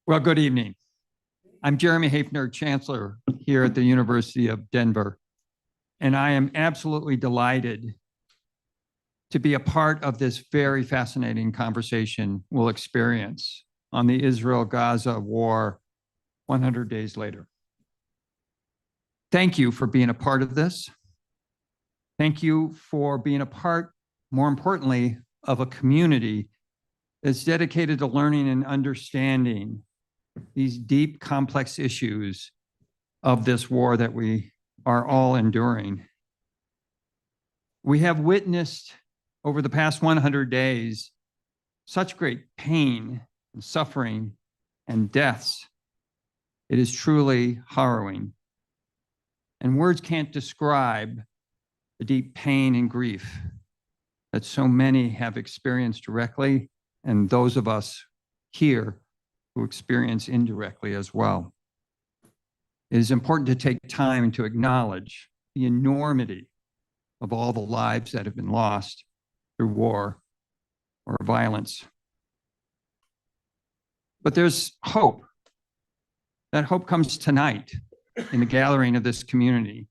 Well, good evening. I'm Jeremy Hafner, Chancellor here at the University of Denver, and I am absolutely delighted to be a part of this very fascinating conversation we'll experience on the Israel-Gaza war 100 days later. Thank you for being a part of this. Thank you for being a part, more importantly, of a community that's dedicated to learning and understanding these deep, complex issues of this war that we are all enduring. We have witnessed over the past 100 days such great pain and suffering and deaths. It is truly harrowing. And words can't describe the deep pain and grief that so many have experienced directly, and those of us here who experience indirectly as well. It is important to take time to acknowledge the enormity of all the lives that have been lost through war or violence. But there's hope. That hope comes tonight in the gathering of this community,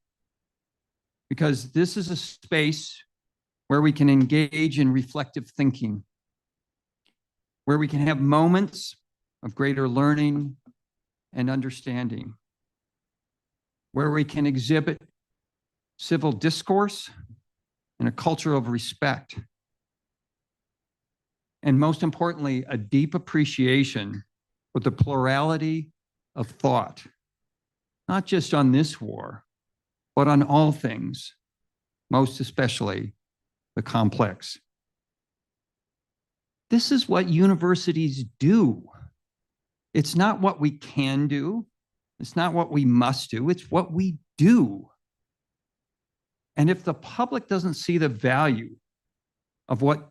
because this is a space where we can engage in reflective thinking, where we can have moments of greater learning and understanding, where we can exhibit civil discourse and a culture of respect, and most importantly, a deep appreciation for the plurality of thought, not just on this war, but on all things, most especially the complex. This is what universities do. It's not what we can do. It's not what we must do. It's what we do. And if the public doesn't see the value of what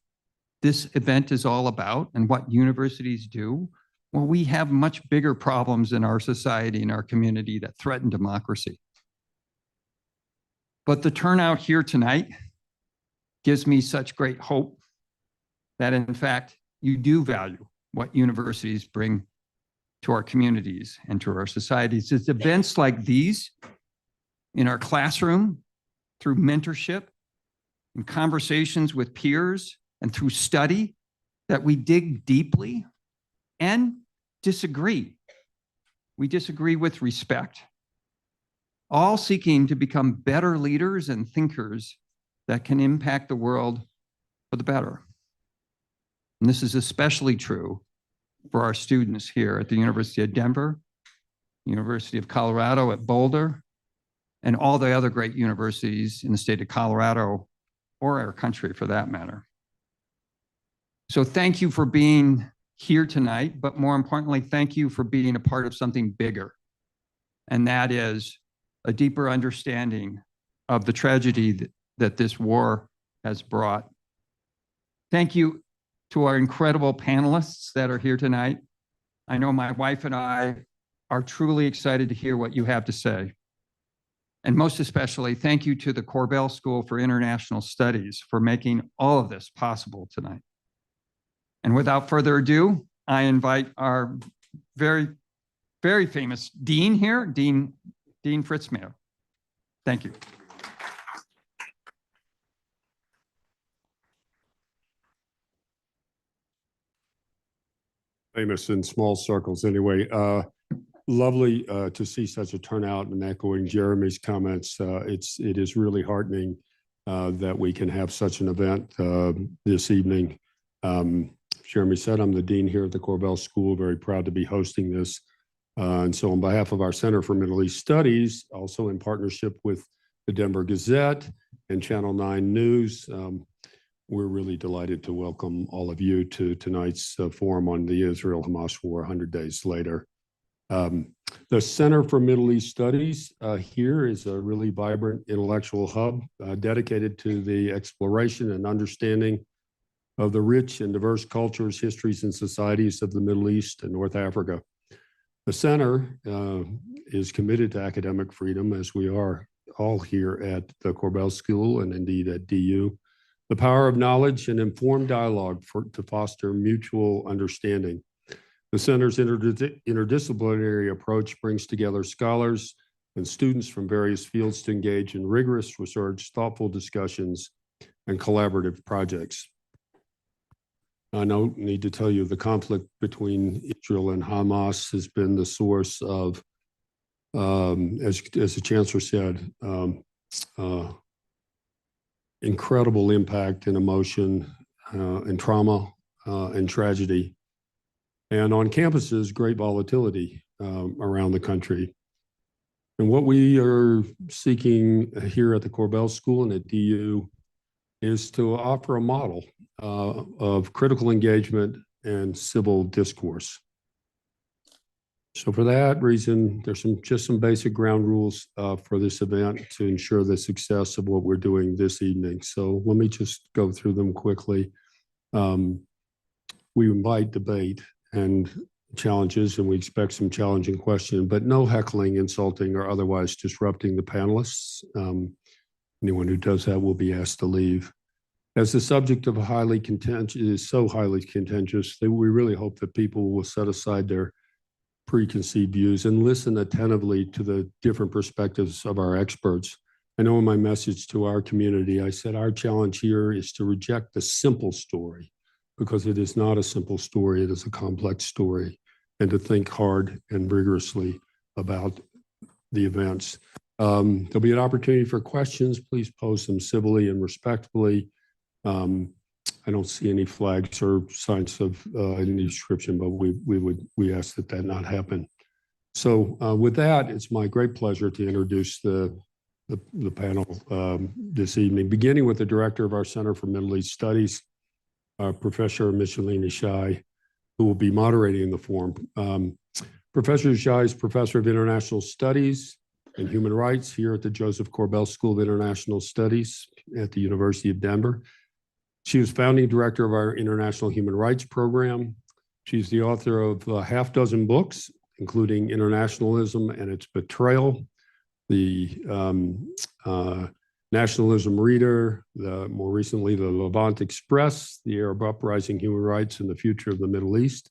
this event is all about and what universities do, well, we have much bigger problems in our society and our community that threaten democracy. But the turnout here tonight gives me such great hope that, in fact, you do value what universities bring to our communities and to our societies. It's events like these in our classroom, through mentorship and conversations with peers and through study, that we dig deeply and disagree. We disagree with respect, all seeking to become better leaders and thinkers that can impact the world for the better. And this is especially true for our students here at the University of Denver, University of Colorado at Boulder, and all the other great universities in the state of Colorado, or our country for that matter. So thank you for being here tonight, but more importantly, thank you for being a part of something bigger, and that is a deeper understanding of the tragedy that this war has brought. Thank you to our incredible panelists that are here tonight. I know my wife and I are truly excited to hear what you have to say. And most especially, thank you to the Korbel School for International Studies for making all of this possible tonight. And without further ado, I invite our very, very famous dean here, Dean Fritzmayer. Thank you. Famous in small circles anyway. Lovely to see such a turnout, and echoing Jeremy's comments, it is really heartening that we can have such an event this evening. Jeremy said I'm the dean here at the Korbel School, very proud to be hosting this. And so on behalf of our Center for Middle East Studies, also in partnership with the Denver Gazette and Channel 9 News, we're really delighted to welcome all of you to tonight's forum on the Israel-Hamas war 100 days later. The Center for Middle East Studies here is a really vibrant intellectual hub dedicated to the exploration and understanding of the rich and diverse cultures, histories, and societies of the Middle East and North Africa. The center is committed to academic freedom, as we are all here at the Korbel School and indeed at DU. The power of knowledge and informed dialogue to foster mutual understanding. The center's interdisciplinary approach brings together scholars and students from various fields to engage in rigorous research, thoughtful discussions, and collaborative projects. I don't need to tell you the conflict between Israel and Hamas has been the source of, as the chancellor said, incredible impact and emotion and trauma and tragedy. And on campuses, great volatility around the country. And what we are seeking here at the Corbell School and at DU is to offer a model of critical engagement and civil discourse. So for that reason, there's just some basic ground rules for this event to ensure the success of what we're doing this evening. So let me just go through them quickly. We invite debate and challenges, and we expect some challenging questions, but no heckling, insulting, or otherwise disrupting the panelists. Anyone who does that will be asked to leave. As the subject of highly contentious is so highly contentious, that we really hope that people will set aside their preconceived views and listen attentively to the different perspectives of our experts. I know in my message to our community, I said our challenge here is to reject the simple story, because it is not a simple story, it is a complex story, and to think hard and rigorously about the events. There'll be an opportunity for questions. Please pose them civilly and respectfully. I don't see any flags or signs of any description, but we ask that that not happen. So with that, it's my great pleasure to introduce the panel this evening, beginning with the director of our Center for Middle East Studies, Professor Micheline Ishai, who will be moderating the forum. Professor Ishai is Professor of International Studies and Human Rights here at the Joseph Corbell School of International Studies at the University of Denver. She was founding director of our International Human Rights Program. She's the author of a half dozen books, including Internationalism and Its Betrayal, the Nationalism Reader, more recently, the Levant Express, the Arab Uprising, Human Rights, and the Future of the Middle East,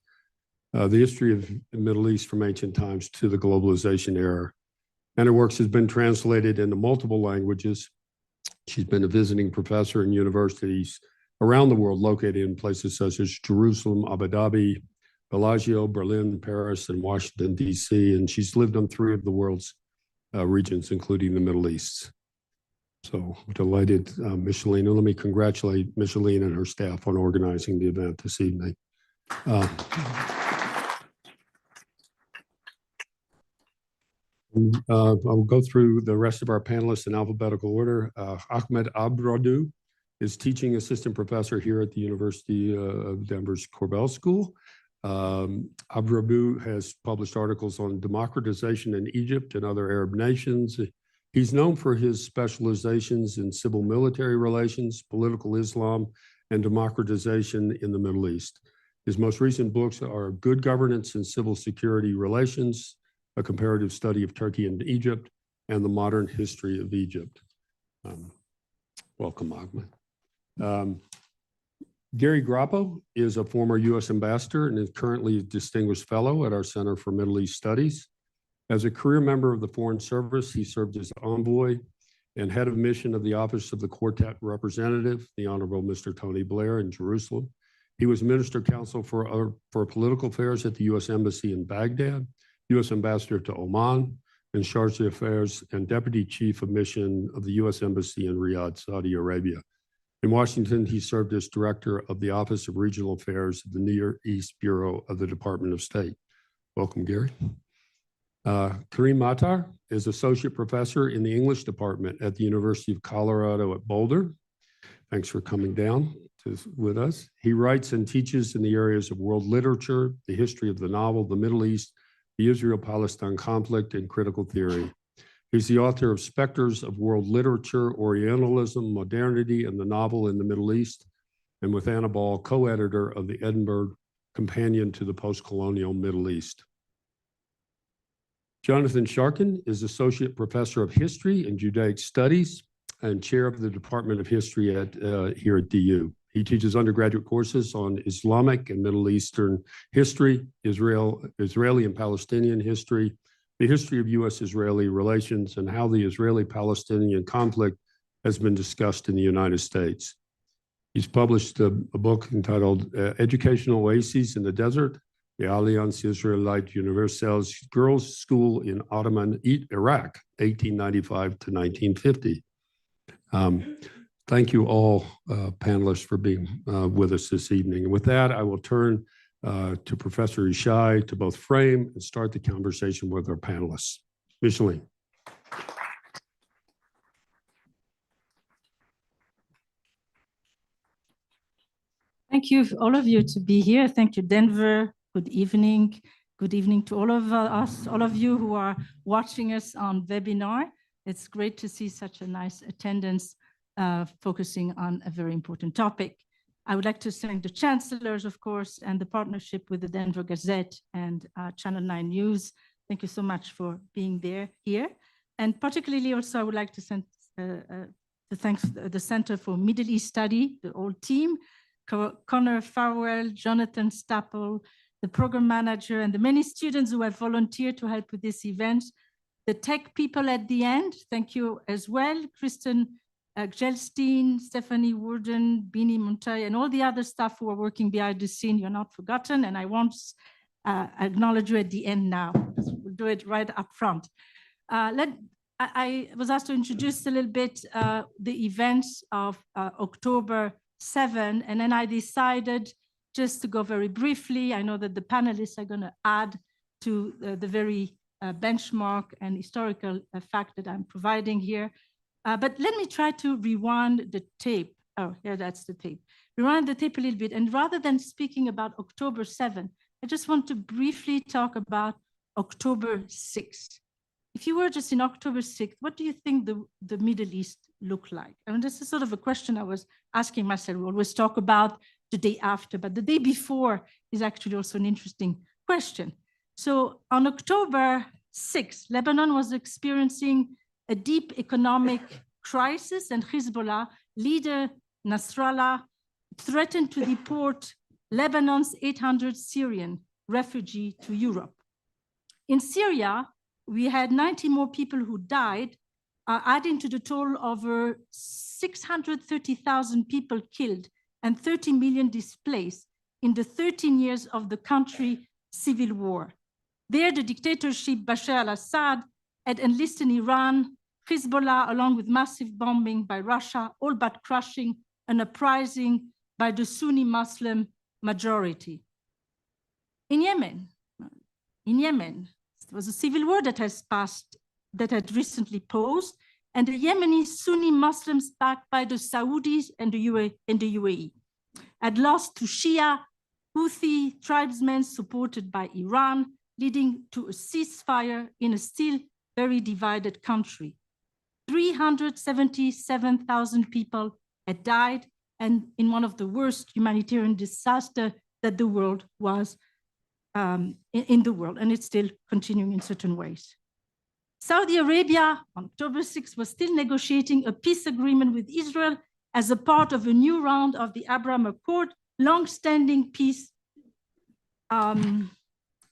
the history of the Middle East from ancient times to the globalization era. And her works has been translated into multiple languages. She's been a visiting professor in universities around the world, located in places such as Jerusalem, Abu Dhabi, Bellagio, Berlin, Paris, and Washington, D.C. And she's lived on 3 of the world's regions, including the Middle East. So delighted, Micheline. And let me congratulate Micheline and her staff on organizing the event this evening. I'll go through the rest of our panelists in alphabetical order. Ahmed Abradou is teaching assistant professor here at the University of Denver's Corbell School. Abradou has published articles on democratization in Egypt and other Arab nations. He's known for his specializations in civil military relations, political Islam, and democratization in the Middle East. His most recent books are Good Governance and Civil Security Relations, a comparative study of Turkey and Egypt, and the modern history of Egypt. Welcome, Ahmed. Gary Grappo is a former U.S. ambassador and is currently a distinguished fellow at our Center for Middle East Studies. As a career member of the Foreign Service, he served as envoy and head of mission of the Office of the Quartet Representative, the Honorable Mr. Tony Blair, in Jerusalem. He was Minister Counsel for Political Affairs at the U.S. Embassy in Baghdad, U.S. Ambassador to Oman, and Charge d'Affaires and Deputy Chief of Mission of the U.S. Embassy in Riyadh, Saudi Arabia. In Washington, he served as Director of the Office of Regional Affairs of the Near East Bureau of the Department of State. Welcome, Gary. Karim Matar is Associate Professor in the English Department at the University of Colorado at Boulder. Thanks for coming down with us. He writes and teaches in the areas of world literature, the history of the novel, the Middle East, the Israel-Palestine conflict, and critical theory. He's the author of Specters of World Literature, Orientalism, Modernity, and the Novel in the Middle East, and with Anna Ball, co-editor of the Edinburgh Companion to the Postcolonial Middle East. Jonathan Sharkin is Associate Professor of History and Judaic Studies and Chair of the Department of History here at DU. He teaches undergraduate courses on Islamic and Middle Eastern history, Israeli and Palestinian history, the history of U.S.-Israeli relations, and how the Israeli-Palestinian conflict has been discussed in the United States. He's published a book entitled Educational Oases in the Desert, the Alliance Israelite Universelle Girls' School in Ottoman Iraq, 1895 to 1950. Thank you all, panelists, for being with us this evening. And with that, I will turn to Professor Ishai to both frame and start the conversation with our panelists. Micheline. Thank you, all of you, to be here. Thank you, Denver. Good evening. Good evening to all of us, all of you who are watching us on webinar. It's great to see such a nice attendance focusing on a very important topic. I would like to thank the chancellors, of course, and the partnership with the Denver Gazette and Channel 9 News. Thank you so much for being here. And particularly also, I would like to thank the Center for Middle East Study, the whole team, Connor Farwell, Jonathan Staple, the program manager, and the many students who have volunteered to help with this event. The tech people at the end, thank you as well. Kristen Gelstein, Stephanie Worden, Bini Montoya, and all the other staff who are working behind the scene. You're not forgotten, and I won't acknowledge you at the end now. We'll do it right up front. I was asked to introduce a little bit the events of October 7, and then I decided just to go very briefly. I know that the panelists are going to add to the very benchmark and historical fact that I'm providing here. But let me try to rewind the tape. Oh, yeah, that's the tape. Rewind the tape a little bit. And rather than speaking about October 7, I just want to briefly talk about October 6th. If you were just in October 6th, what do you think the Middle East looked like? I mean, this is sort of a question I was asking myself. We always talk about the day after, but the day before is actually also an interesting question. So on October 6th, Lebanon was experiencing a deep economic crisis, and Hezbollah leader Nasrallah threatened to deport Lebanon's 800 Syrian refugees to Europe. In Syria, we had 90 more people who died, adding to the total over 630,000 people killed and 30 million displaced in the 13 years of the country's civil war. There, the dictatorship Bashar al-Assad had enlisted Iran, Hezbollah, along with massive bombing by Russia, all but crushing an uprising by the Sunni Muslim majority. In Yemen, there was a civil war that had recently paused, and the Yemeni Sunni Muslims, backed by the Saudis and the UAE, had lost to Shia Houthi tribesmen supported by Iran, leading to a ceasefire in a still very divided country. 377,000 people had died, and in one of the worst humanitarian disasters that the world was in the world, and it's still continuing in certain ways. Saudi Arabia on October 6th was still negotiating a peace agreement with Israel as a part of a new round of the Abraham Accord, long-standing peace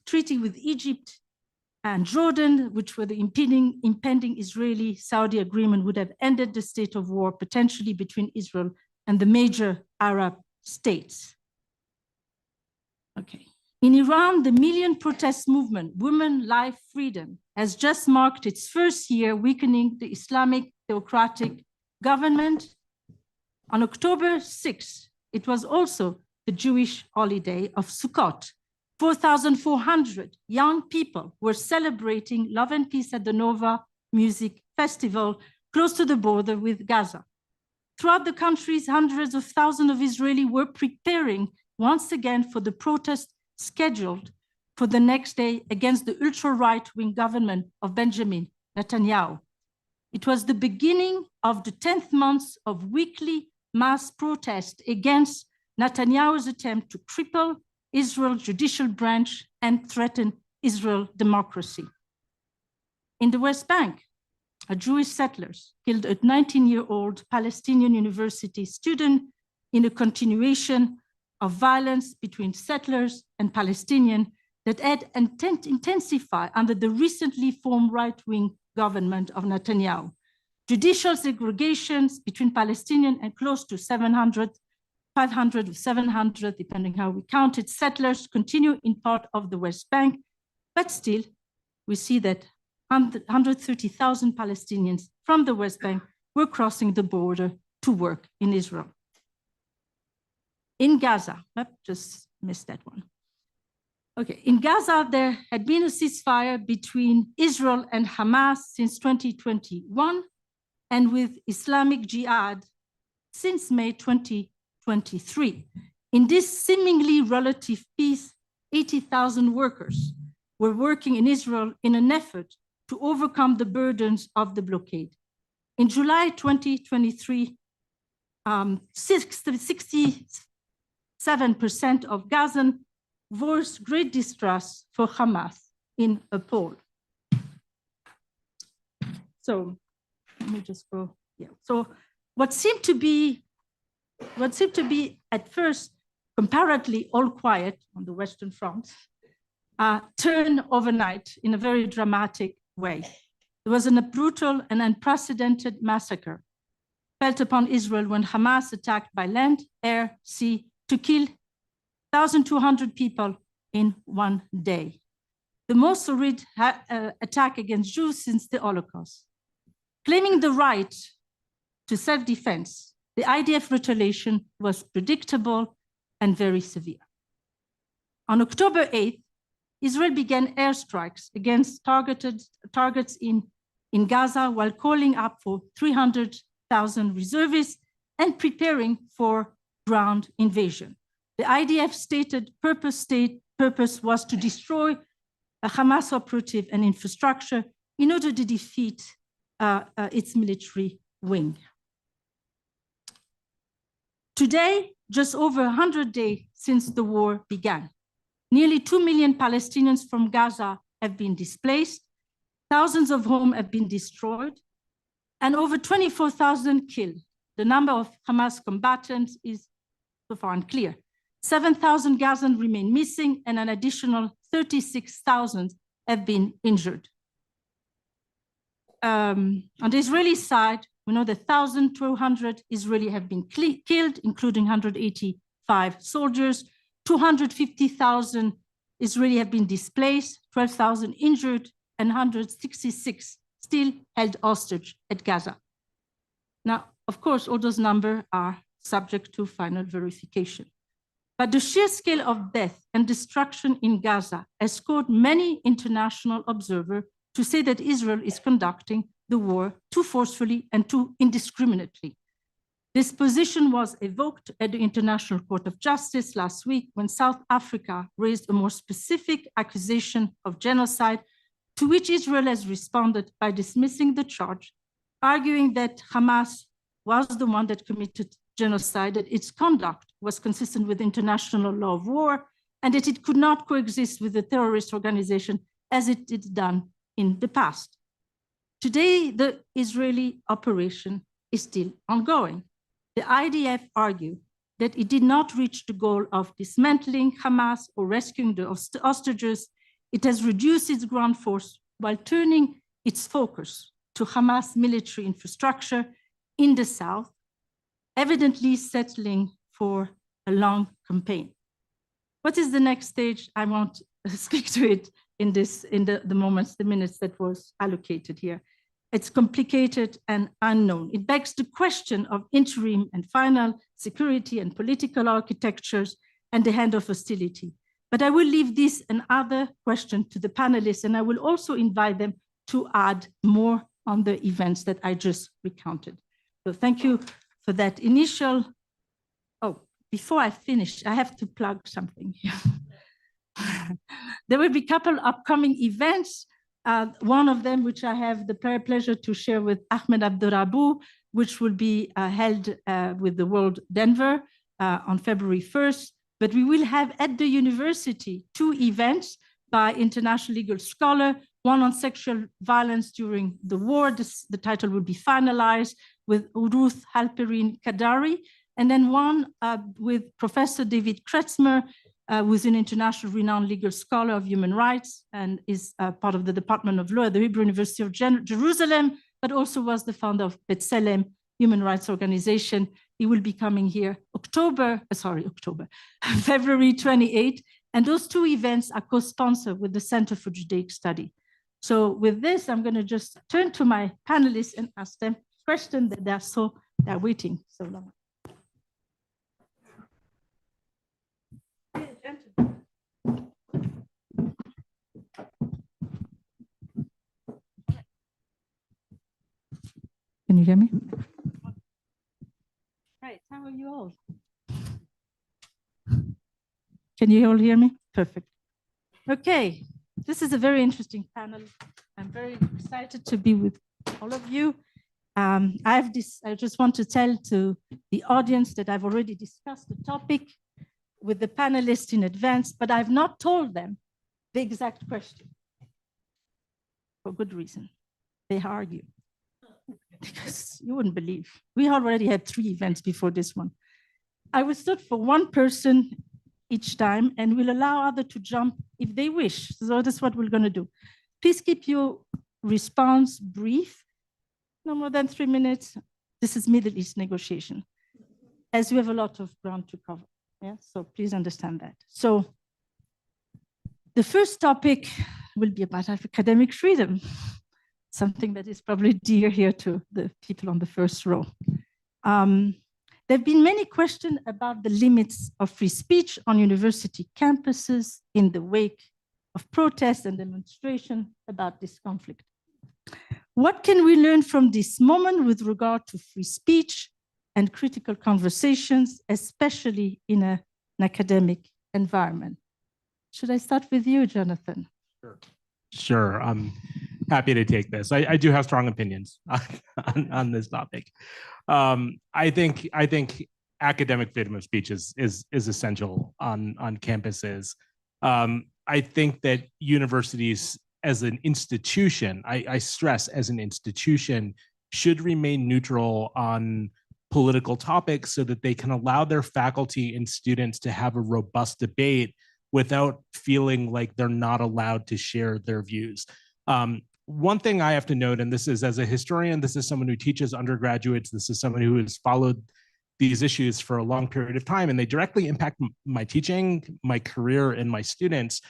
treaty with Egypt and Jordan, which were the impending Israeli-Saudi agreement, would have ended the state of war potentially between Israel and the major Arab states. Okay. In Iran, the million protest movement, Women, Life, Freedom, has just marked its first year weakening the Islamic theocratic government. On October 6th, it was also the Jewish holiday of Sukkot. 4,400 young people were celebrating Love and Peace at the Nova Music Festival close to the border with Gaza. Throughout the countries, hundreds of thousands of Israelis were preparing once again for the protest scheduled for the next day against the ultra-right-wing government of Benjamin Netanyahu. It was the beginning of the 10th month of weekly mass protest against Netanyahu's attempt to cripple Israel's judicial branch and threaten Israel's democracy. In the West Bank, Jewish settlers killed a 19-year-old Palestinian university student in a continuation of violence between settlers and Palestinians that had intensified under the recently formed right-wing government of Netanyahu. Judicial segregations between Palestinians and close to 500 or 700, depending how we count it, settlers continue in part of the West Bank, but still we see that 130,000 Palestinians from the West Bank were crossing the border to work in Israel. In Gaza, just missed that one. Okay, in Gaza, there had been a ceasefire between Israel and Hamas since 2021, and with Islamic Jihad since May 2023. In this seemingly relative peace, 80,000 workers were working in Israel in an effort to overcome the burdens of the blockade. In July 2023, 67% of Gazans voiced great distrust for Hamas in a poll. So let me just go, yeah. So what seemed to be at first comparatively all quiet on the Western Front turned overnight in a very dramatic way. There was a brutal and unprecedented massacre felt upon Israel when Hamas attacked by land, air, sea to kill 1,200 people in one day. The most horrid attack against Jews since the Holocaust. Claiming the right to self-defense, the IDF retaliation was predictable and very severe. On October 8th, Israel began airstrikes against targets in Gaza while calling up for 300,000 reservists and preparing for ground invasion. The IDF stated purpose was to destroy a Hamas operative and infrastructure in order to defeat its military wing. Today, just over 100 days since the war began, nearly 2 million Palestinians from Gaza have been displaced, thousands of homes have been destroyed, and over 24,000 killed. The number of Hamas combatants is so far unclear. 7,000 Gazans remain missing, and an additional 36,000 have been injured. On the Israeli side, we know that 1,200 Israelis have been killed, including 185 soldiers. 250,000 Israelis have been displaced, 12,000 injured, and 166 still held hostage at Gaza. Now, of course, all those numbers are subject to final verification. But the sheer scale of death and destruction in Gaza has caused many international observers to say that Israel is conducting the war too forcefully and too indiscriminately. This position was evoked at the International Court of Justice last week when South Africa raised a more specific accusation of genocide, to which Israel has responded by dismissing the charge, arguing that Hamas was the one that committed genocide, that its conduct was consistent with international law of war, and that it could not coexist with the terrorist organization as it did done in the past. Today, the Israeli operation is still ongoing. The IDF argued that it did not reach the goal of dismantling Hamas or rescuing the hostages. It has reduced its ground force while turning its focus to Hamas military infrastructure in the south, evidently settling for a long campaign. What is the next stage? I won't speak to it in the minutes that was allocated here. It's complicated and unknown. It begs the question of interim and final security and political architectures and the hand of hostility. But I will leave this and other questions to the panelists, and I will also invite them to add more on the events that I just recounted. So thank you for that initial. Oh, before I finish, I have to plug something here. There will be a couple upcoming events. One of them, which I have the pleasure to share with Ahmed Abdurabu, which will be held with the World Denver on February 1st. But we will have at the university 2 events by international legal scholar, one on sexual violence during the war. The title will be finalized with Ruth Halperin Kadari, and then one with Professor David Kretzmer, who's an international renowned legal scholar of human rights and is part of the Department of Law at the Hebrew University of Jerusalem, but also was the founder of B'Tselem Human Rights Organization. He will be coming here February 28. And those two events are co-sponsored with the Center for Judaic Study. So with this, I'm going to just turn to my panelists and ask them questions that they're waiting so long. Can you hear me? Right, how are you all? Can you all hear me? Perfect. Okay, this is a very interesting panel. I'm very excited to be with all of you. I just want to tell to the audience that I've already discussed the topic with the panelists in advance, but I've not told them the exact question for good reason. They argue. Because you wouldn't believe. We already had 3 events before this one. I will start for one person each time and we'll allow others to jump if they wish. So that's what we're going to do. Please keep your response brief, no more than 3 minutes. This is Middle East negotiation, as we have a lot of ground to cover. Yeah, so please understand that. So the first topic will be about academic freedom, something that is probably dear here to the people on the first row. There have been many questions about the limits of free speech on university campuses in the wake of protests and demonstration about this conflict. What can we learn from this moment with regard to free speech and critical conversations, especially in an academic environment? Should I start with you, Jonathan? Sure, I'm happy to take this. I do have strong opinions on this topic. I think academic freedom of speech is essential on campuses. I think that universities as an institution, I stress as an institution, should remain neutral on political topics so that they can allow their faculty and students to have a robust debate without feeling like they're not allowed to share their views. One thing I have to note, and this is as a historian, this is someone who teaches undergraduates, this is someone who has followed these issues for a long period of time, and they directly impact my teaching, my career, and my students.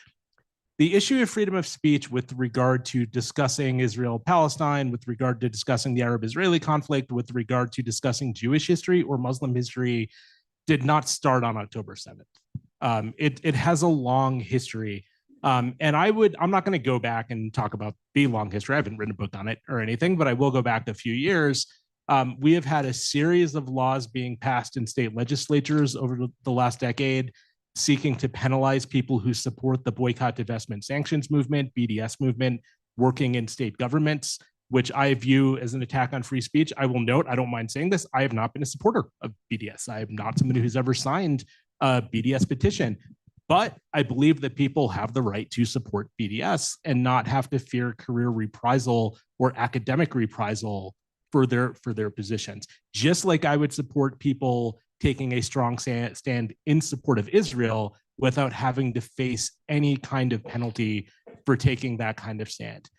The issue of freedom of speech with regard to discussing Israel-Palestine, with regard to discussing the Arab-Israeli conflict, with regard to discussing Jewish history or Muslim history, did not start on October 7th. It has a long history. And I'm not going to go back and talk about the long history. I haven't written a book on it or anything, but I will go back a few years. We have had a series of laws being passed in state legislatures over the last decade, seeking to penalize people who support the boycott, divestment, sanctions movement, BDS movement, working in state governments, which I view as an attack on free speech. I will note, I don't mind saying this, I have not been a supporter of BDS. I am not somebody who's ever signed a BDS petition, but I believe that people have the right to support BDS and not have to fear career reprisal or academic reprisal for their positions. Just like I would support people taking a strong stand in support of Israel without having to face any kind of penalty for taking that kind of stand.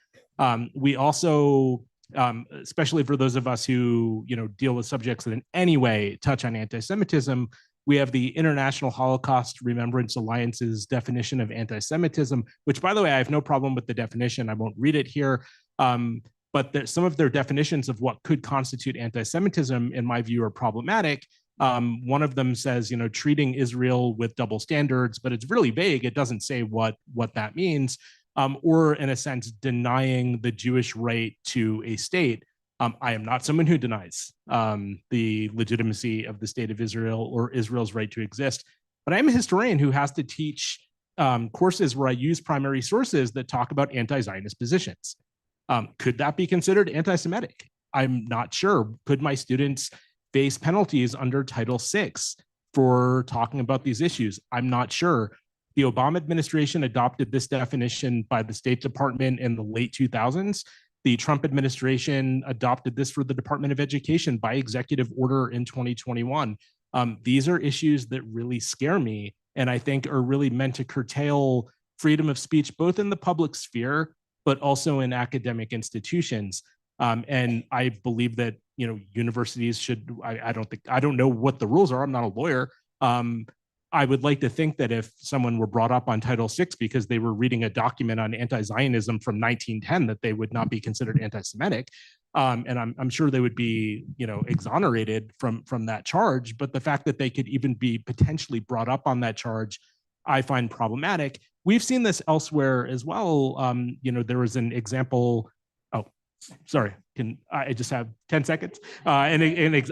We also, especially for those of us who deal with subjects that in any way touch on anti-Semitism, we have the International Holocaust Remembrance Alliance's definition of anti-Semitism, which, by the way, I have no problem with the definition. I won't read it here. But some of their definitions of what could constitute anti-Semitism, in my view, are problematic. One of them says, treating Israel with double standards, but it's really vague. It doesn't say what that means, or in a sense, denying the Jewish right to a state. I am not someone who denies the legitimacy of the state of Israel or Israel's right to exist, but I'm a historian who has to teach courses where I use primary sources that talk about anti-Zionist positions. Could that be considered anti-Semitic? I'm not sure. Could my students face penalties under Title VI for talking about these issues? I'm not sure. The Obama administration adopted this definition by the State Department in the late 2000s. The Trump administration adopted this for the Department of Education by executive order in 2021. These are issues that really scare me, and I think are really meant to curtail freedom of speech, both in the public sphere, but also in academic institutions. And I believe that, you know, universities should, I don't know what the rules are. I'm not a lawyer. I would like to think that if someone were brought up on Title VI because they were reading a document on anti-Zionism from 1910, that they would not be considered anti-Semitic. And I'm sure they would be, you know, exonerated from that charge. But the fact that they could even be potentially brought up on that charge, I find problematic. We've seen this elsewhere as well. You know, there was an example. Oh, sorry. Can I just have 10 seconds? And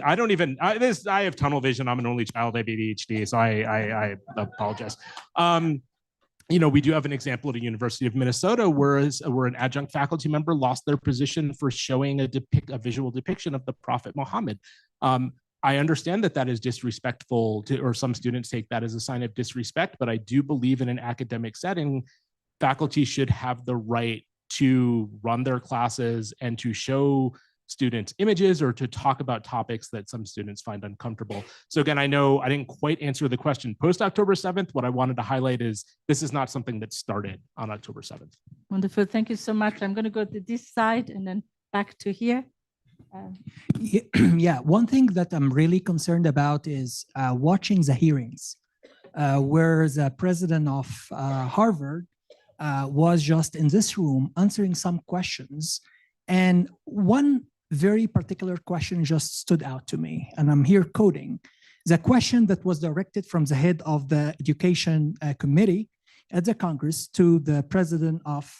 I don't even. I have tunnel vision. I'm an only child. I have ADHD, so I apologize. You know, we do have an example at a University of Minnesota where an adjunct faculty member lost their position for showing a visual depiction of the Prophet Muhammad. I understand that is disrespectful to, or some students take that as a sign of disrespect, but I do believe in an academic setting, faculty should have the right to run their classes and to show students images or to talk about topics that some students find uncomfortable. So again, I know I didn't quite answer the question post October 7th. What I wanted to highlight is this is not something that started on October 7th. Wonderful. Thank you so much. I'm going to go to this side and then back to here. Yeah, one thing that I'm really concerned about is watching the hearings where the president of Harvard was just in this room answering some questions. And one very particular question just stood out to me, and I'm here quoting. The question that was directed from the head of the education committee at the Congress to the president of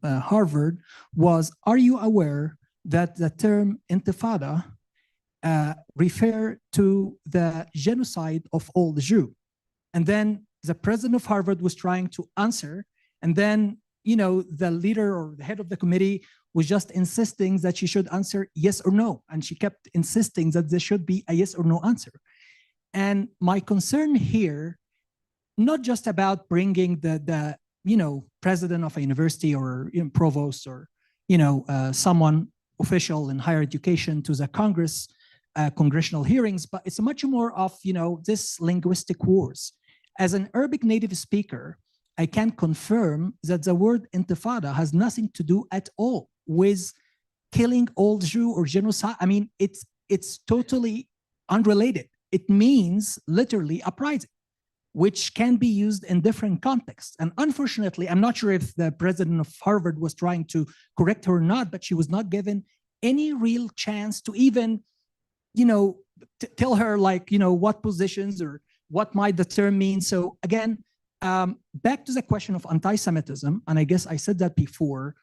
Harvard was, are you aware that the term intifada refer to the genocide of all the Jews? And then the president of Harvard was trying to answer, and then, you know, the leader or the head of the committee was just insisting that she should answer yes or no. And she kept insisting that there should be a yes or no answer. And my concern here, not just about bringing the you know, president of a university or, you know, provost or, you know, someone official in higher education to the Congress, congressional hearings, but it's much more of, you know, this linguistic wars. As an Arabic native speaker, I can confirm that the word intifada has nothing to do at all with killing all Jew or genocide. I mean, it's totally unrelated. It means literally uprising, which can be used in different contexts. And unfortunately, I'm not sure if the president of Harvard was trying to correct her or not, but she was not given any real chance to even, you know, tell her, like, you know, what positions or what might the term mean. So again, back to the question of anti-Semitism, and I guess I said that before,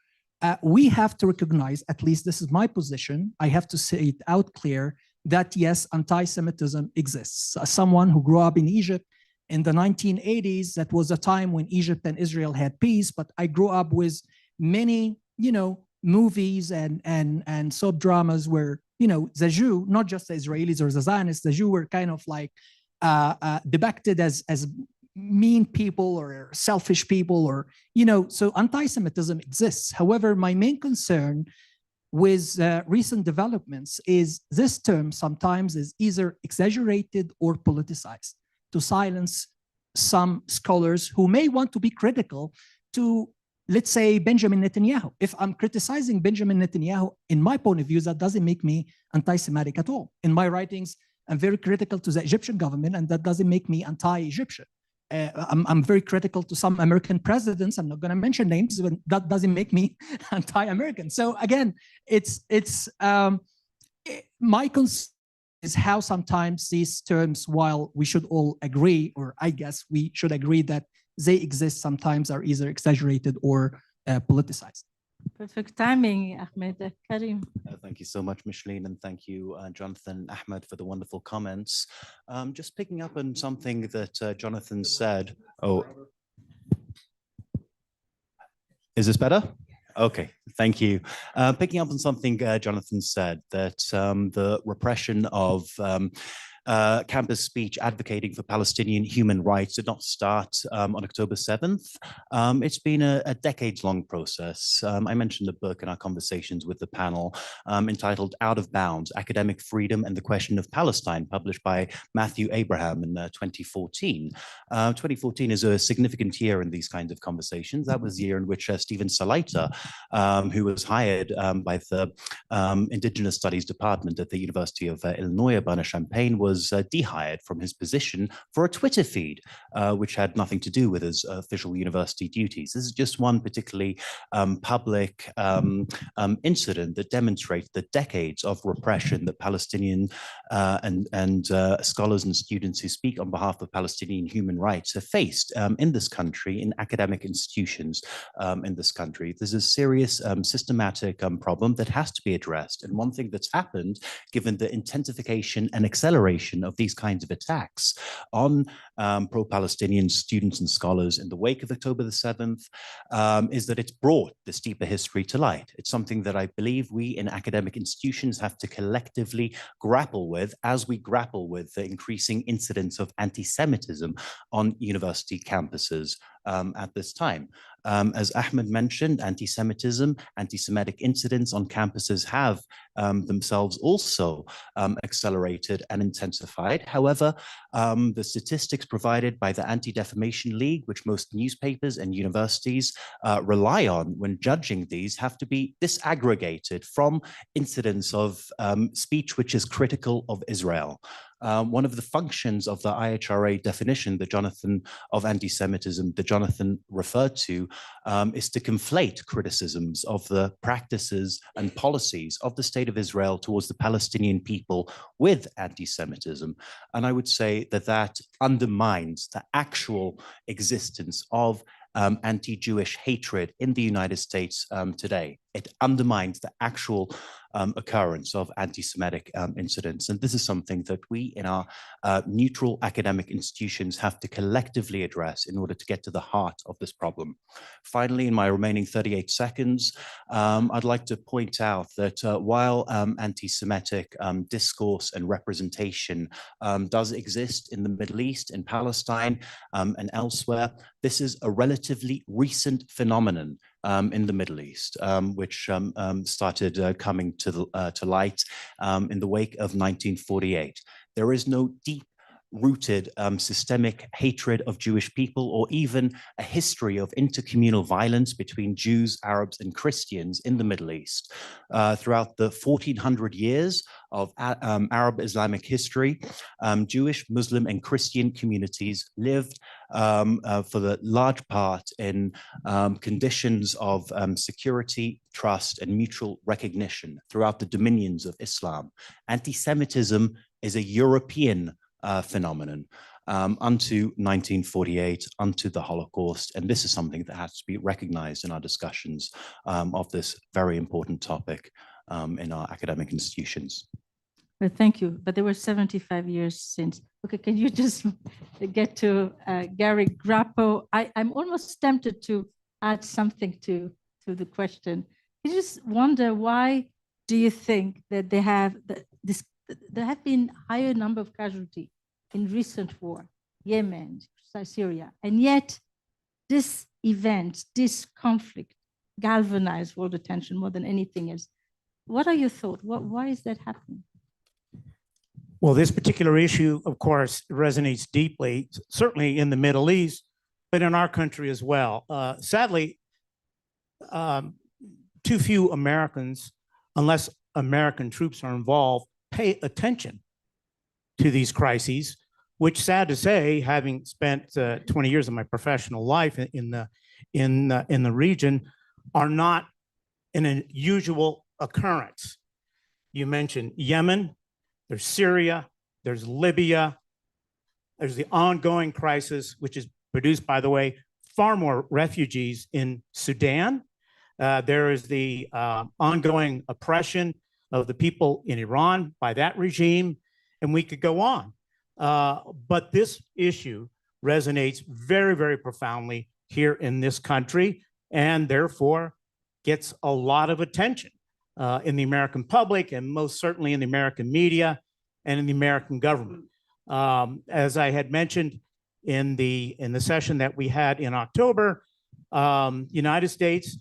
we have to recognize, at least this is my position, I have to say it out clear, that yes, anti-Semitism exists. As someone who grew up in Egypt in the 1980s, that was a time when Egypt and Israel had peace, but I grew up with many, you know, movies and soap dramas where, you know, the Jew, not just the Israelis or the Zionists, the Jew were kind of like depicted as mean people or selfish people, or, you know, so anti-Semitism exists. However, my main concern with recent developments is this term sometimes is either exaggerated or politicized to silence some scholars who may want to be critical to, let's say, Benjamin Netanyahu. If I'm criticizing Benjamin Netanyahu, in my point of view, that doesn't make me anti-Semitic at all. In my writings, I'm very critical to the Egyptian government, and that doesn't make me anti-Egyptian. I'm very critical to some American presidents. I'm not going to mention names, but that doesn't make me anti-American. So again, my concern is how sometimes these terms, while we should all agree, or I guess we should agree that they exist, sometimes are either exaggerated or politicized. Perfect timing, Ahmed. Karim. Thank you so much, Micheline, and thank you, Jonathan, Ahmed, for the wonderful comments. Just picking up on something that Jonathan said. Oh, is this better? Okay, thank you. Picking up on something Jonathan said, that the repression of campus speech advocating for Palestinian human rights did not start on October 7th. It's been a decades-long process. I mentioned a book in our conversations with the panel entitled Out of Bounds, Academic Freedom and the Question of Palestine, published by Matthew Abraham in 2014. 2014 is a significant year in these kinds of conversations. That was the year in which Stephen Salaita, who was hired by the Indigenous Studies Department at the University of Illinois Urbana-Champaign, was dehired from his position for a Twitter feed, which had nothing to do with his official university duties. This is just one particularly public incident that demonstrates the decades of repression that Palestinian and scholars and students who speak on behalf of Palestinian human rights have faced in this country, in academic institutions in this country. There's a serious systematic problem that has to be addressed. And one thing that's happened, given the intensification and acceleration of these kinds of attacks on pro-Palestinian students and scholars in the wake of October the 7th, is that it's brought this deeper history to light. It's something that I believe we in academic institutions have to collectively grapple with as we grapple with the increasing incidence of anti-Semitism on university campuses at this time. As Ahmed mentioned, anti-Semitism, anti-Semitic incidents on campuses have themselves also accelerated and intensified. However, the statistics provided by the Anti-Defamation League, which most newspapers and universities rely on when judging these, have to be disaggregated from incidents of speech which is critical of Israel. One of the functions of the IHRA definition, the Jonathan of anti-Semitism, that Jonathan referred to, is to conflate criticisms of the practices and policies of the State of Israel towards the Palestinian people with anti-Semitism. And I would say that that undermines the actual existence of anti-Jewish hatred in the United States today. It undermines the actual occurrence of anti-Semitic incidents. And this is something that we in our neutral academic institutions have to collectively address in order to get to the heart of this problem. Finally, in my remaining 38 seconds, I'd like to point out that while anti-Semitic discourse and representation does exist in the Middle East, in Palestine, and elsewhere, this is a relatively recent phenomenon in the Middle East, which started coming to light in the wake of 1948. There is no deep-rooted systemic hatred of Jewish people or even a history of intercommunal violence between Jews, Arabs, and Christians in the Middle East. Throughout the 1400 years of Arab Islamic history, Jewish, Muslim, and Christian communities lived for the large part in conditions of security, trust, and mutual recognition throughout the dominions of Islam. Anti-Semitism is a European phenomenon unto 1948, unto the Holocaust, and this is something that has to be recognized in our discussions of this very important topic in our academic institutions. Well, thank you. But there were 75 years since. Okay, can you just get to Gary Grappo? I'm almost tempted to add something to the question. I just wonder, why do you think that there have been higher number of casualties in recent war, Yemen, Syria, and yet this event, this conflict galvanized world attention more than anything else? What are your thoughts? Why is that happening? Well, this particular issue, of course, resonates deeply, certainly in the Middle East, but in our country as well. Sadly, too few Americans, unless American troops are involved, pay attention to these crises, which, sad to say, having spent 20 years of my professional life in the region, are not an unusual occurrence. You mentioned Yemen, there's Syria, there's Libya, there's the ongoing crisis, which is produced, by the way, far more refugees in Sudan. There is the ongoing oppression of the people in Iran by that regime, and we could go on. But this issue resonates very, very profoundly here in this country, and therefore gets a lot of attention in the American public, and most certainly in the American media and in the American government. As I had mentioned in the session that we had in October, United States,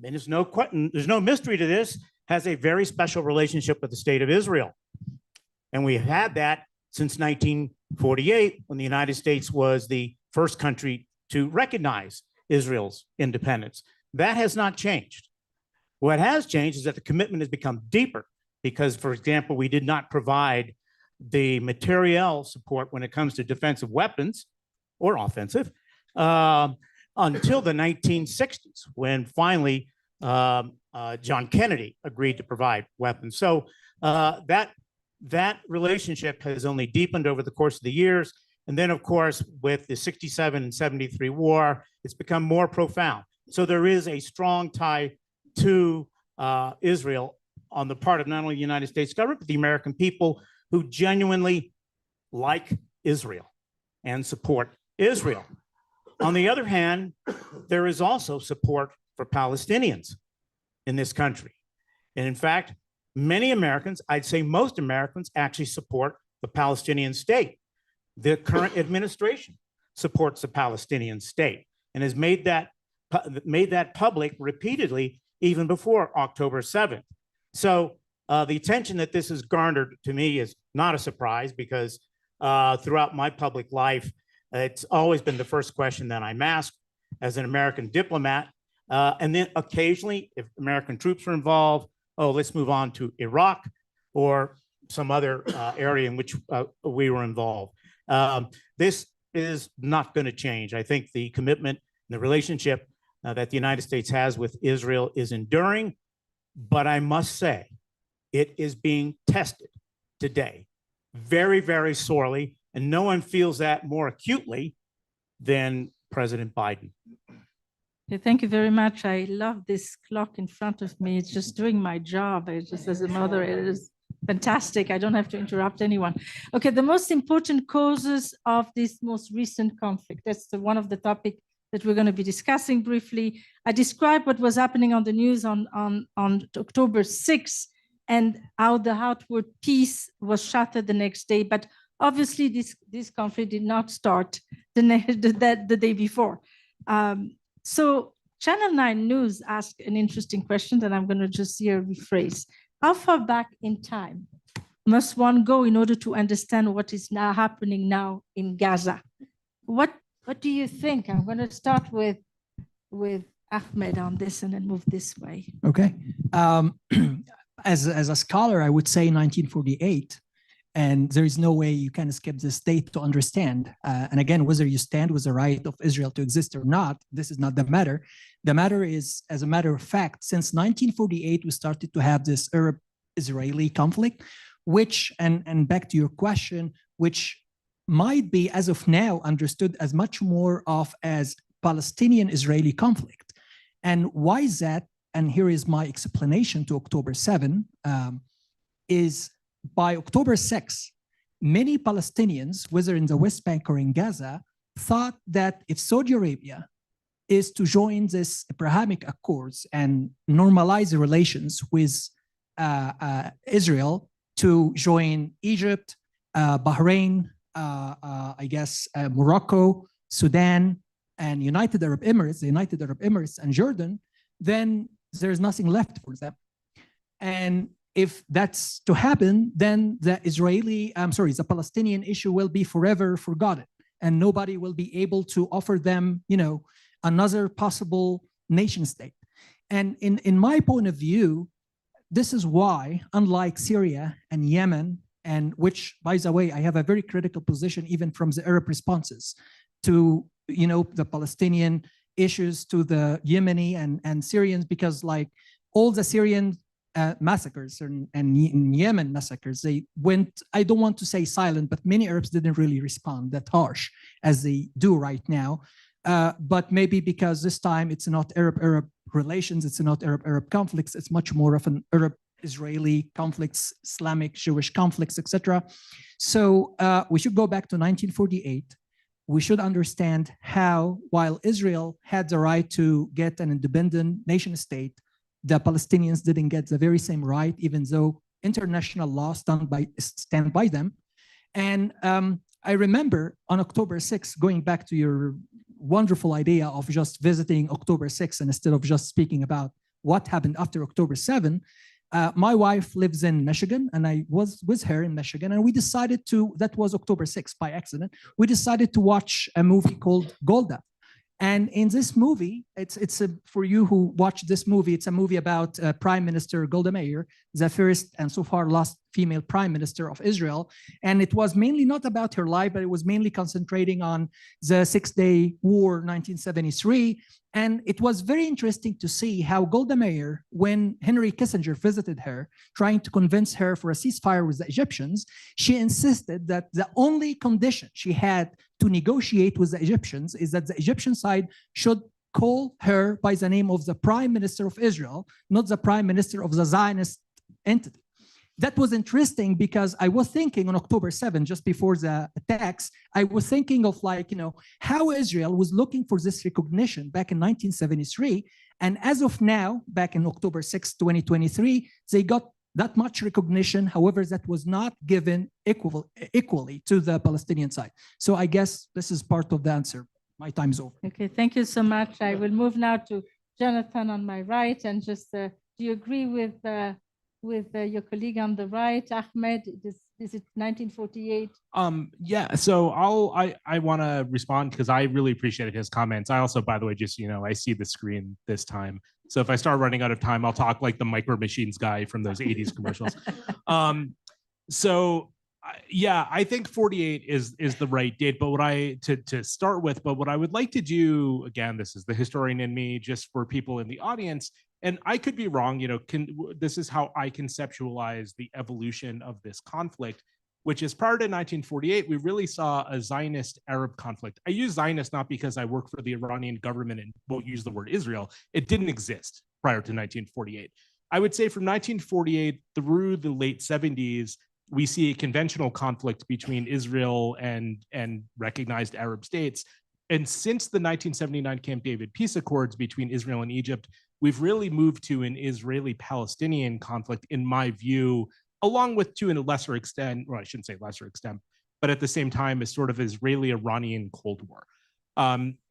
and there's no mystery to this, has a very special relationship with the state of Israel. And we have had that since 1948, when the United States was the first country to recognize Israel's independence. That has not changed. What has changed is that the commitment has become deeper because, for example, we did not provide the materiel support when it comes to defensive weapons or offensive until the 1960s, when finally John Kennedy agreed to provide weapons. So that relationship has only deepened over the course of the years. And then, of course, with the 67 and 73 war, it's become more profound. So there is a strong tie to Israel on the part of not only the United States government, but the American people who genuinely like Israel and support Israel. On the other hand, there is also support for Palestinians in this country. And in fact, many Americans, I'd say most Americans, actually support the Palestinian state. The current administration supports the Palestinian state and has made that public repeatedly, even before October 7th. So the attention that this has garnered to me is not a surprise, because throughout my public life, it's always been the first question that I'm asked as an American diplomat. And then occasionally, if American troops are involved, oh, let's move on to Iraq or some other area in which we were involved. This is not going to change. I think the commitment and the relationship that the United States has with Israel is enduring, but I must say it is being tested today very, very sorely, and no one feels that more acutely than President Biden. Okay, thank you very much. I love this clock in front of me. It's just doing my job. I just, as a mother, it is fantastic. I don't have to interrupt anyone. Okay, the most important causes of this most recent conflict. That's one of the topics that we're going to be discussing briefly. I described what was happening on the news on October 6th and how the outward peace was shattered the next day. But obviously, this conflict did not start the day before. So Channel 9 News asked an interesting question that I'm going to just here rephrase. How far back in time must one go in order to understand what is now happening now in Gaza? What do you think? I'm going to start with Ahmed on this and then move this way. Okay. As a scholar, I would say 1948. And there is no way you can escape this date to understand. And again, whether you stand with the right of Israel to exist or not, this is not the matter. The matter is, as a matter of fact, since 1948, we started to have this Arab-Israeli conflict, which, and back to your question, which might be, as of now, understood as much more of as Palestinian-Israeli conflict. And why is that? And here is my explanation to October 7, is by October 6, many Palestinians, whether in the West Bank or in Gaza, thought that if Saudi Arabia is to join this Abrahamic Accords and normalize the relations with Israel, to join Egypt, Bahrain, I guess Morocco, Sudan, and United Arab Emirates, the United Arab Emirates and Jordan, then there's nothing left for them. And if that's to happen, then the Palestinian issue will be forever forgotten, and nobody will be able to offer them, another possible nation state. And in my point of view, this is why, unlike Syria and Yemen, and which, by the way, I have a very critical position even from the Arab responses to, the Palestinian issues, to the Yemeni and Syrians, because like all the Syrian massacres and Yemen massacres, they went, I don't want to say silent, but many Arabs didn't really respond that harsh as they do right now. But maybe because this time it's not Arab-Arab relations, it's not Arab-Arab conflicts, it's much more of an Arab-Israeli conflicts, Islamic, Jewish conflicts, etc. So we should go back to 1948. We should understand how, while Israel had the right to get an independent nation state, the Palestinians didn't get the very same right, even though international law stand by them. And I remember on October 6th, going back to your wonderful idea of just visiting October 6th and instead of just speaking about what happened after October 7, my wife lives in Michigan and I was with her in Michigan, and we decided to, that was October 6th by accident, we decided to watch a movie called Golda. And in this movie, for you who watch this movie, it's a movie about Prime Minister Golda Meir, the first and so far last female prime minister of Israel. And it was mainly not about her life, but it was mainly concentrating on the Six-Day War, 1973. And it was very interesting to see how Golda Meir, when Henry Kissinger visited her, trying to convince her for a ceasefire with the Egyptians, she insisted that the only condition she had to negotiate with the Egyptians is that the Egyptian side should call her by the name of the Prime Minister of Israel, not the Prime Minister of the Zionist entity. That was interesting because I was thinking on October 7, just before the attacks, I was thinking of how Israel was looking for this recognition back in 1973. And as of now, back in October 6, 2023, they got that much recognition. However, that was not given equally to the Palestinian side. So I guess this is part of the answer. My time's over. Okay, thank you so much. I will move now to Jonathan on my right, and just do you agree with your colleague on the right, Ahmed? Is it 1948? Yeah, so I want to respond because I really appreciated his comments. I also, by the way, just I see the screen this time, so if I start running out of time, I'll talk like the Micro Machines guy from those 80s commercials. Yeah, I think 48 is the right date, but to start with, but what I would like to do, again, this is the historian in me, just for people in the audience, and I could be wrong, this is how I conceptualize the evolution of this conflict, which is prior to 1948, we really saw a Zionist-Arab conflict. I use Zionist not because I work for the Iranian government and won't use the word Israel. It didn't exist prior to 1948. I would say from 1948 through the late 70s, we see a conventional conflict between Israel and recognized Arab states. And since the 1979 Camp David peace accords between Israel and Egypt, we've really moved to an Israeli-Palestinian conflict, in my view, along with, to a lesser extent, well, I shouldn't say lesser extent, but at the same time, a sort of Israeli-Iranian Cold War.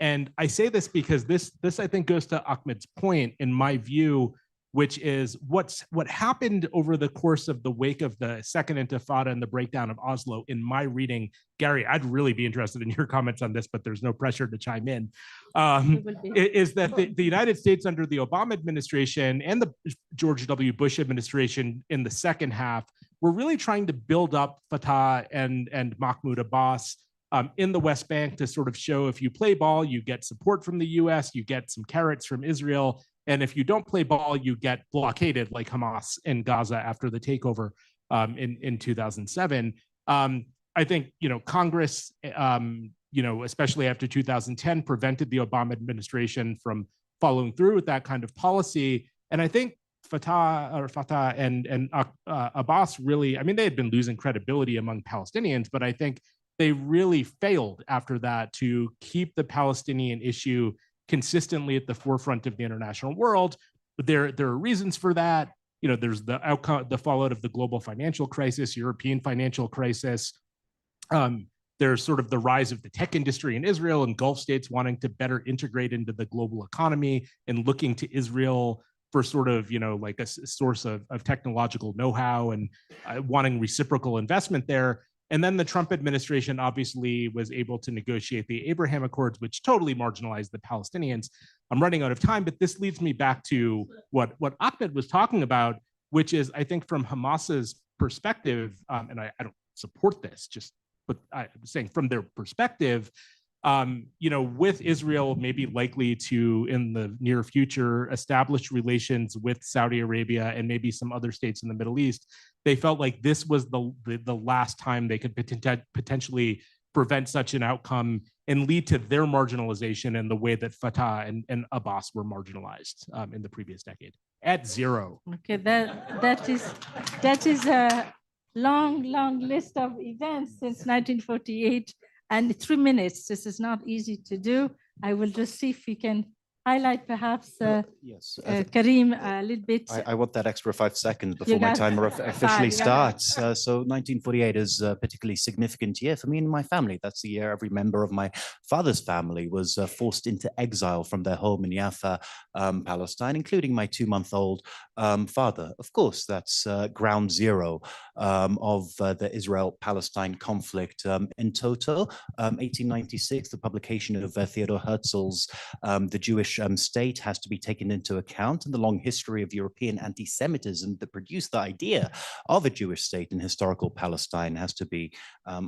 And I say this because this I think goes to Ahmed's point, in my view, which is what happened over the course of the wake of the Second Intifada and the breakdown of Oslo. In my reading, Gary, I'd really be interested in your comments on this, but there's no pressure to chime in, is that the United States under the Obama administration and the George W. Bush administration in the second half were really trying to build up Fatah and Mahmoud Abbas in the West Bank to sort of show, if you play ball, you get support from the US, you get some carrots from Israel, and if you don't play ball, you get blockaded like Hamas in Gaza after the takeover in 2007. I think, Congress, especially after 2010, prevented the Obama administration from following through with that kind of policy. And I think Fatah and Abbas really, they had been losing credibility among Palestinians, but I think they really failed after that to keep the Palestinian issue consistently at the forefront of the international world. There are reasons for that. There's the outcome, the fallout of the global financial crisis, European financial crisis. There's sort of the rise of the tech industry in Israel and Gulf states wanting to better integrate into the global economy and looking to Israel for sort of, like a source of technological know-how and wanting reciprocal investment there. And then the Trump administration obviously was able to negotiate the Abraham Accords, which totally marginalized the Palestinians. I'm running out of time, but this leads me back to what Ahmed was talking about, which is, I think, from Hamas's perspective, and I don't support this, but I'm saying from their perspective, with Israel maybe likely to, in the near future, establish relations with Saudi Arabia and maybe some other states in the Middle East, they felt like this was the last time they could potentially prevent such an outcome and lead to their marginalization in the way that Fatah and Abbas were marginalized in the previous decade at zero. Okay, that is a long list of events since 1948 and 3 minutes. This is not easy to do. I will just see if we can highlight perhaps, Yes. Karim, a little bit. I want that extra 5 seconds before my got timer officially you got starts. So 1948 is a particularly significant year for me and my family. That's the year every member of my father's family was forced into exile from their home in Jaffa, Palestine, including my 2-month-old father. Of course, that's ground zero of the Israel-Palestine conflict in total. 1896, the publication of Theodor Herzl's The Jewish State has to be taken into account, and the long history of European anti-Semitism that produced the idea of a Jewish state in historical Palestine has to be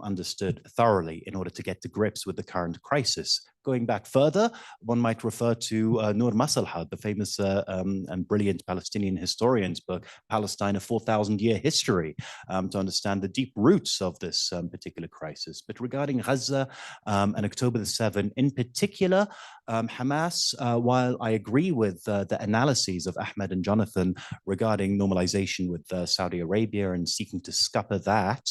understood thoroughly in order to get to grips with the current crisis. Going back further, one might refer to Nur Masalhad, the famous and brilliant Palestinian historian's book, Palestine, a 4,000-year history, to understand the deep roots of this particular crisis. But regarding Gaza and October the 7th in particular, Hamas, while I agree with the analyses of Ahmed and Jonathan regarding normalization with Saudi Arabia and seeking to scupper that,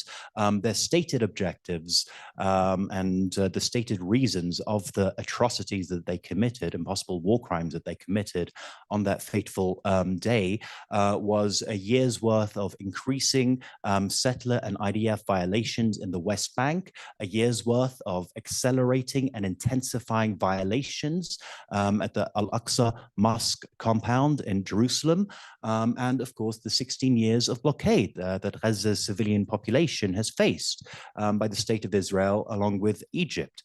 their stated objectives and the stated reasons of the atrocities that they committed and possible war crimes that they committed on that fateful day was a year's worth of increasing settler and IDF violations in the West Bank, a year's worth of accelerating and intensifying violations at the Al-Aqsa Mosque compound in Jerusalem, and of course the 16 years of blockade that Gaza's civilian population has faced by the State of Israel along with Egypt.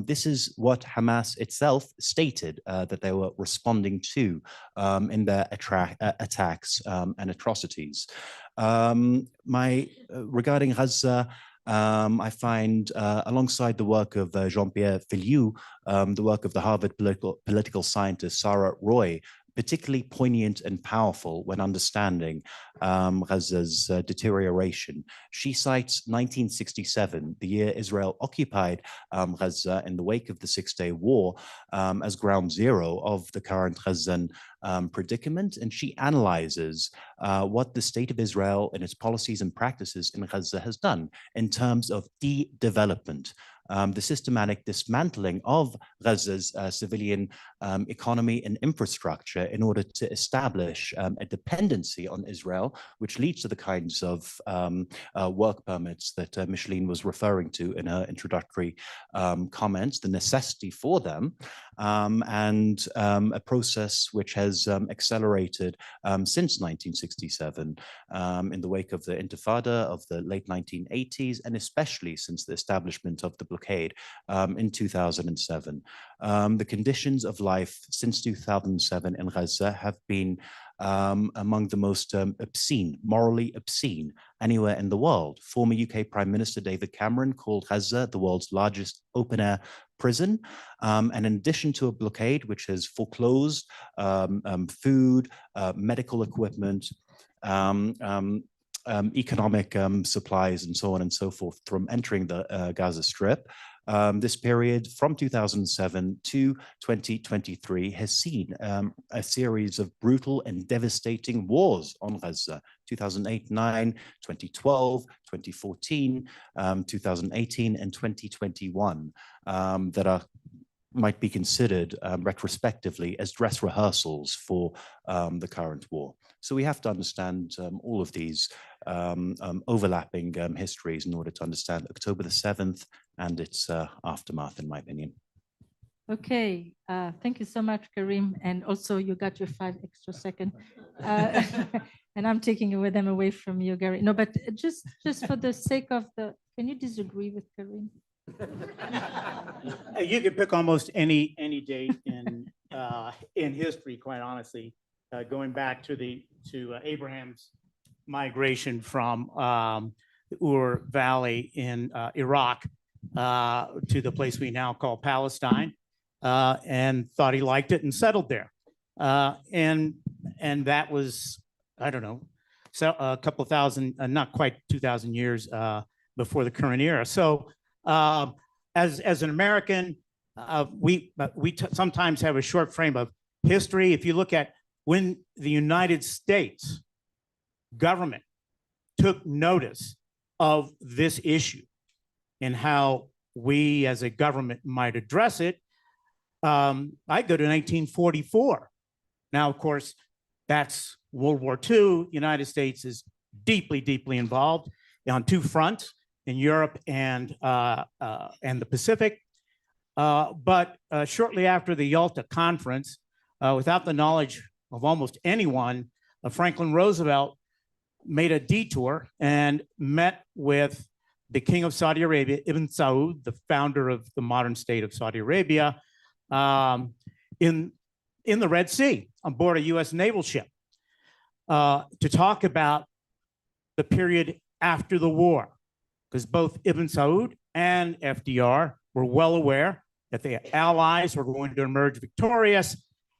This is what Hamas itself stated that they were responding to in their attacks and atrocities. Regarding Gaza, I find alongside the work of Jean-Pierre Filiu, the work of the Harvard political scientist Sarah Roy, particularly poignant and powerful when understanding Gaza's deterioration. She cites 1967, the year Israel occupied Gaza in the wake of the Six-Day War, as ground zero of the current Gazan predicament, and she analyzes what the State of Israel and its policies and practices in Gaza has done in terms of de-development. The systematic dismantling of Gaza's civilian economy and infrastructure in order to establish a dependency on Israel, which leads to the kinds of work permits that Micheline was referring to in her introductory comments, the necessity for them, and a process which has accelerated since 1967 in the wake of the Intifada of the late 1980s, and especially since the establishment of the blockade in 2007. The conditions of life since 2007 in Gaza have been among the most obscene, morally obscene anywhere in the world. Former UK Prime Minister David Cameron called Gaza the world's largest open-air prison. And in addition to a blockade which has foreclosed food, medical equipment, economic supplies and so on and so forth from entering the Gaza Strip. This period from 2007 to 2023 has seen a series of brutal and devastating wars on Gaza, 2008-9, 2012, 2014, 2018, and 2021 that might be considered retrospectively as dress rehearsals for the current war. So we have to understand all of these overlapping histories in order to understand October the 7th and its aftermath, in my opinion. Okay, thank you so much, Karim. And also you got your 5 extra seconds. And I'm taking them away from you, Gary. No, but just for the sake of the, can you disagree with Karim? You could pick almost any date in history, quite honestly, going back to Abraham's migration from the Ur Valley in Iraq to the place we now call Palestine, and thought he liked it and settled there, and that was, I don't know, so a couple of thousand, not quite 2,000 years before the current era. So. As an American, we sometimes have a short frame of history. If you look at when the United States government took notice of this issue and how we as a government might address it, I go to 1944. Now, of course, that's World War II. United States is deeply, deeply involved on two fronts, in Europe and the Pacific. But shortly after the Yalta Conference, without the knowledge of almost anyone, Franklin Roosevelt made a detour and met with the King of Saudi Arabia, Ibn Saud, the founder of the modern state of Saudi Arabia, in the Red Sea on board a U.S. naval ship to talk about the period after the war, because both Ibn Saud and FDR were well aware that the Allies were going to emerge victorious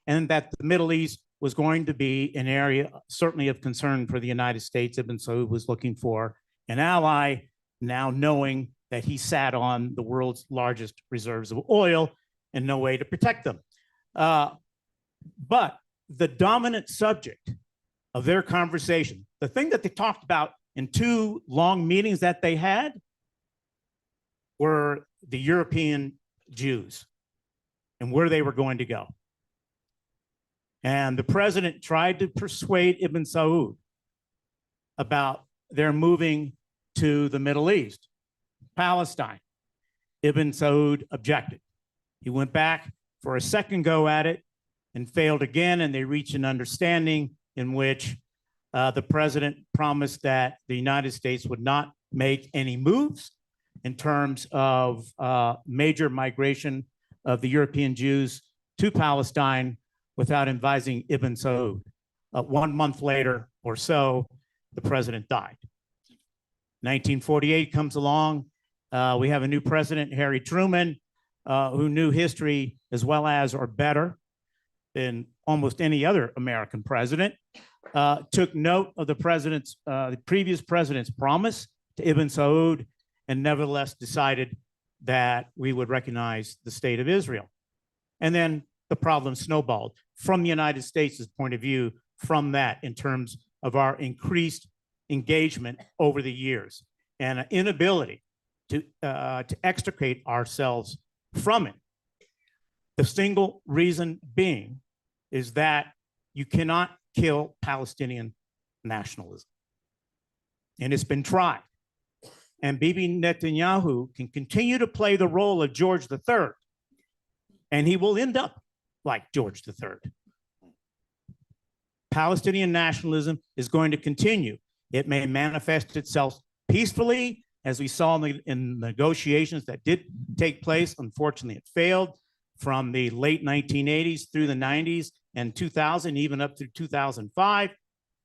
and that the Middle East was going to be an area certainly of concern for the United States. Ibn Saud was looking for an ally, now knowing that he sat on the world's largest reserves of oil and no way to protect them. But the dominant subject of their conversation, the thing that they talked about in two long meetings that they had, were the European Jews and where they were going to go. And the president tried to persuade Ibn Saud about their moving to the Middle East, Palestine. Ibn Saud objected. He went back for a second go at it and failed again, and they reached an understanding in which the president promised that the United States would not make any moves in terms of major migration of the European Jews to Palestine without advising Ibn Saud. 1 month later or so, the president died. 1948 comes along. We have a new president, Harry Truman, who knew history as well as or better than almost any other American president, took note of the previous president's promise to Ibn Saud, and nevertheless decided that we would recognize the state of Israel. And then the problem snowballed from the United States' point of view from that in terms of our increased engagement over the years and an inability to extricate ourselves from it. The single reason being is that you cannot kill Palestinian nationalism. And it's been tried. And Bibi Netanyahu can continue to play the role of George III, and he will end up like George III. Palestinian nationalism is going to continue. It may manifest itself peacefully, as we saw in negotiations that did take place. Unfortunately, it failed from the late 1980s through the 90s and 2000, even up through 2005,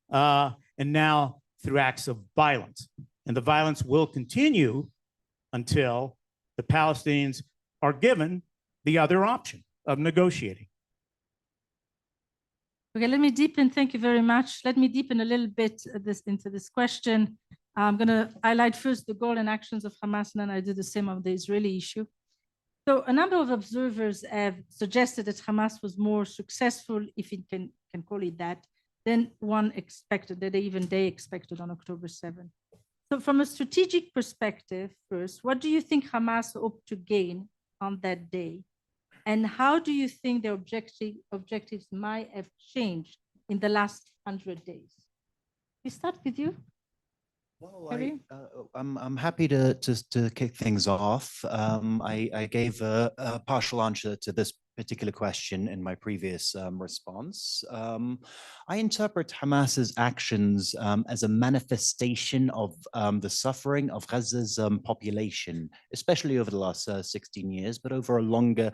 and now through acts of violence. And the violence will continue until the Palestinians are given the other option of negotiating. Okay, let me deepen, thank you very much. Let me deepen a little bit into this question. I'm gonna highlight first the goal and actions of Hamas, and then I do the same of the Israeli issue. So a number of observers have suggested that Hamas was more successful, if it can call it that, than one expected, that even they expected on October 7th. So from a strategic perspective, first, what do you think Hamas hoped to gain on that day? And how do you think their objectives might have changed in the last 100 days? We start with you. Well, I'm happy to kick things off. I gave a partial answer to this particular question in my previous response. I interpret Hamas's actions as a manifestation of the suffering of Gaza's population, especially over the last 16 years, but over a longer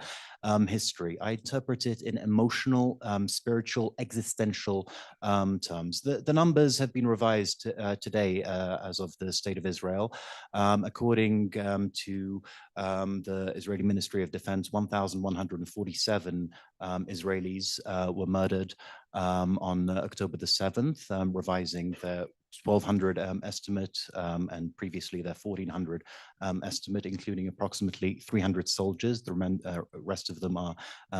history. I interpret it in emotional, spiritual, existential terms. The numbers have been revised today as of the State of Israel. According to the Israeli Ministry of Defense, 1,147 Israelis were murdered on October the 7th, revising their 1,200 estimate and previously their 1,400 estimate, including approximately 300 soldiers. The rest of them are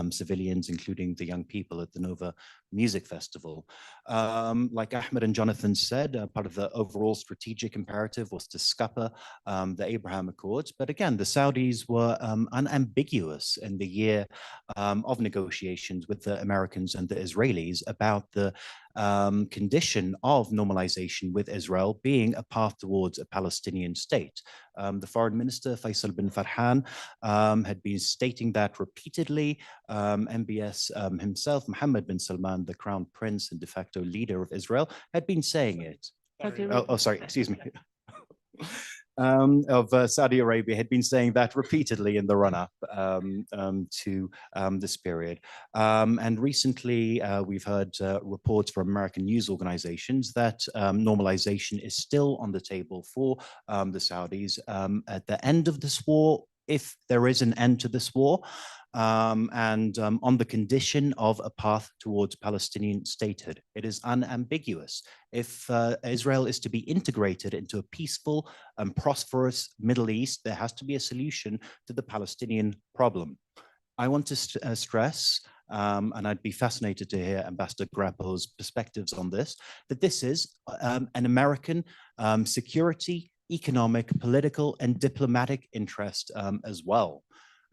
civilians, including the young people at the Nova music festival. Like Ahmed and Jonathan said, part of the overall strategic imperative was to scupper the Abraham Accords. But again, the Saudis were unambiguous in the year of negotiations with the Americans and the Israelis about the condition of normalization with Israel being a path towards a Palestinian state. The foreign minister, Faisal bin Farhan, had been stating that repeatedly. MBS himself, Mohammed bin Salman, the crown prince and de facto leader of Israel, had been saying it. Sorry, excuse me. Of Saudi Arabia had been saying that repeatedly in the run-up to this period. And recently, we've heard reports from American news organizations that normalization is still on the table for the Saudis at the end of this war, if there is an end to this war, and on the condition of a path towards Palestinian statehood. It is unambiguous. If Israel is to be integrated into a peaceful and prosperous Middle East, there has to be a solution to the Palestinian problem. I want to stress, and I'd be fascinated to hear Ambassador Grappo's perspectives on this, that this is an American security, economic, political, and diplomatic interest as well.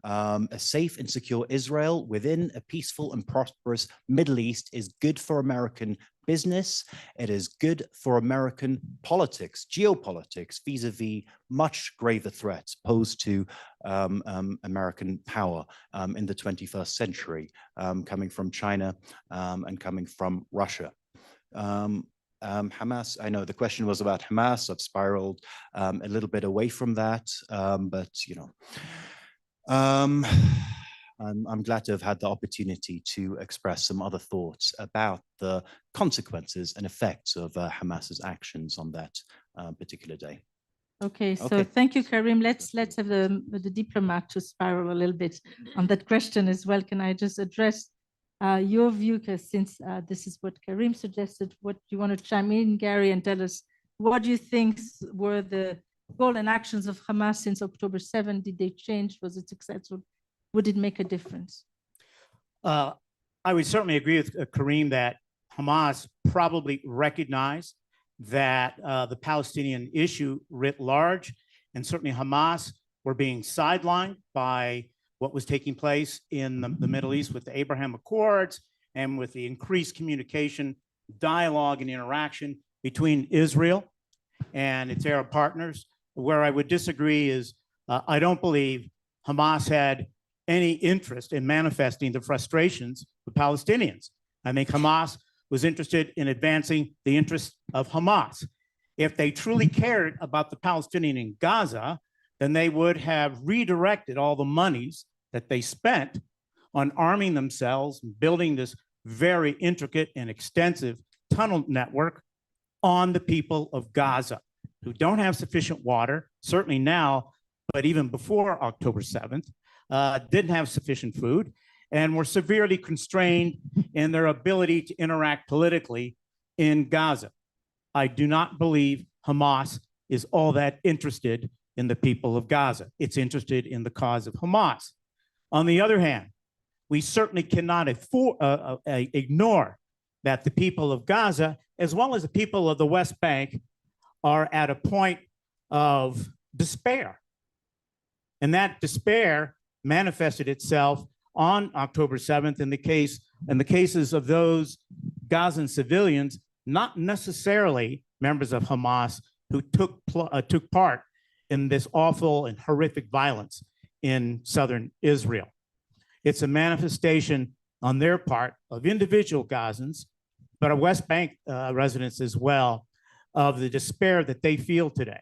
A safe and secure Israel within a peaceful and prosperous Middle East is good for American business. It is good for American politics, geopolitics, vis-a-vis much graver threats posed to American power in the 21st century, coming from China and coming from Russia. Hamas, I know the question was about Hamas. I've spiraled a little bit away from that, but you know, I'm glad to have had the opportunity to express some other thoughts about the consequences and effects of Hamas's actions on that particular day. Okay, so thank you, Karim. Let's have the diplomat to spiral a little bit on that question as well. Can I just address your view, because since this is what Karim suggested, what do you want to chime in, Gary, and tell us what do you think were the goal and actions of Hamas since October 7? Did they change? Was it successful? Would it make a difference? I would certainly agree with Karim that Hamas probably recognized that the Palestinian issue writ large, and certainly Hamas were being sidelined by what was taking place in the Middle East with the Abraham Accords and with the increased communication, dialogue, and interaction between Israel and its Arab partners. Where I would disagree is I don't believe Hamas had any interest in manifesting the frustrations of Palestinians. I think Hamas was interested in advancing the interests of Hamas. If they truly cared about the Palestinian in Gaza, then they would have redirected all the monies that they spent on arming themselves and building this very intricate and extensive tunnel network on the people of Gaza, who don't have sufficient water, certainly now, but even before October 7th, didn't have sufficient food, and were severely constrained in their ability to interact politically in Gaza. I do not believe Hamas is all that interested in the people of Gaza. It's interested in the cause of Hamas. On the other hand, we certainly cannot ignore that the people of Gaza, as well as the people of the West Bank, are at a point of despair. And that despair manifested itself on October 7th in the cases of those Gazan civilians, not necessarily members of Hamas, who took part in this awful and horrific violence in southern Israel. It's a manifestation on their part of individual Gazans, but of West Bank residents as well, of the despair that they feel today.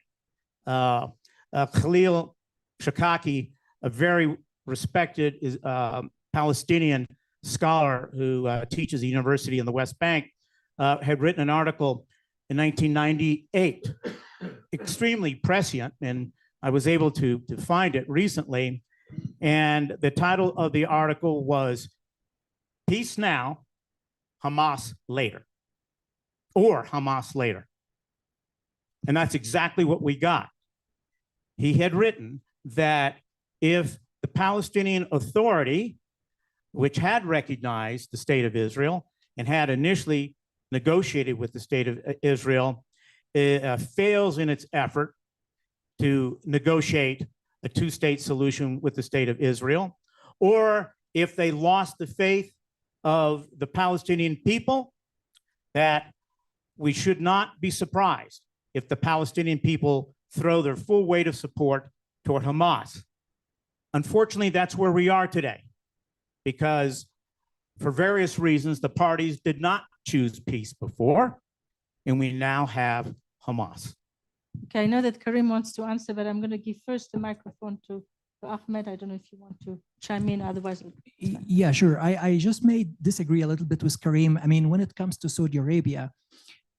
Khalil Shakaki, a very respected Palestinian scholar who teaches at a university in the West Bank, had written an article in 1998, extremely prescient, and I was able to find it recently. And the title of the article was "Peace Now, Hamas Later," or Hamas Later. And that's exactly what we got. He had written that if the Palestinian Authority, which had recognized the state of Israel and had initially negotiated with the state of Israel fails in its effort to negotiate a two-state solution with the state of Israel, or if they lost the faith of the Palestinian people, that we should not be surprised if the Palestinian people throw their full weight of support toward Hamas. Unfortunately, that's where we are today, because for various reasons, the parties did not choose peace before, and we now have Hamas. Okay, I know that Karim wants to answer, but I'm going to give first the microphone to Ahmed. I don't know if you want to chime in, otherwise. Yeah, sure. I just may disagree a little bit with Karim. I mean, when it comes to Saudi Arabia,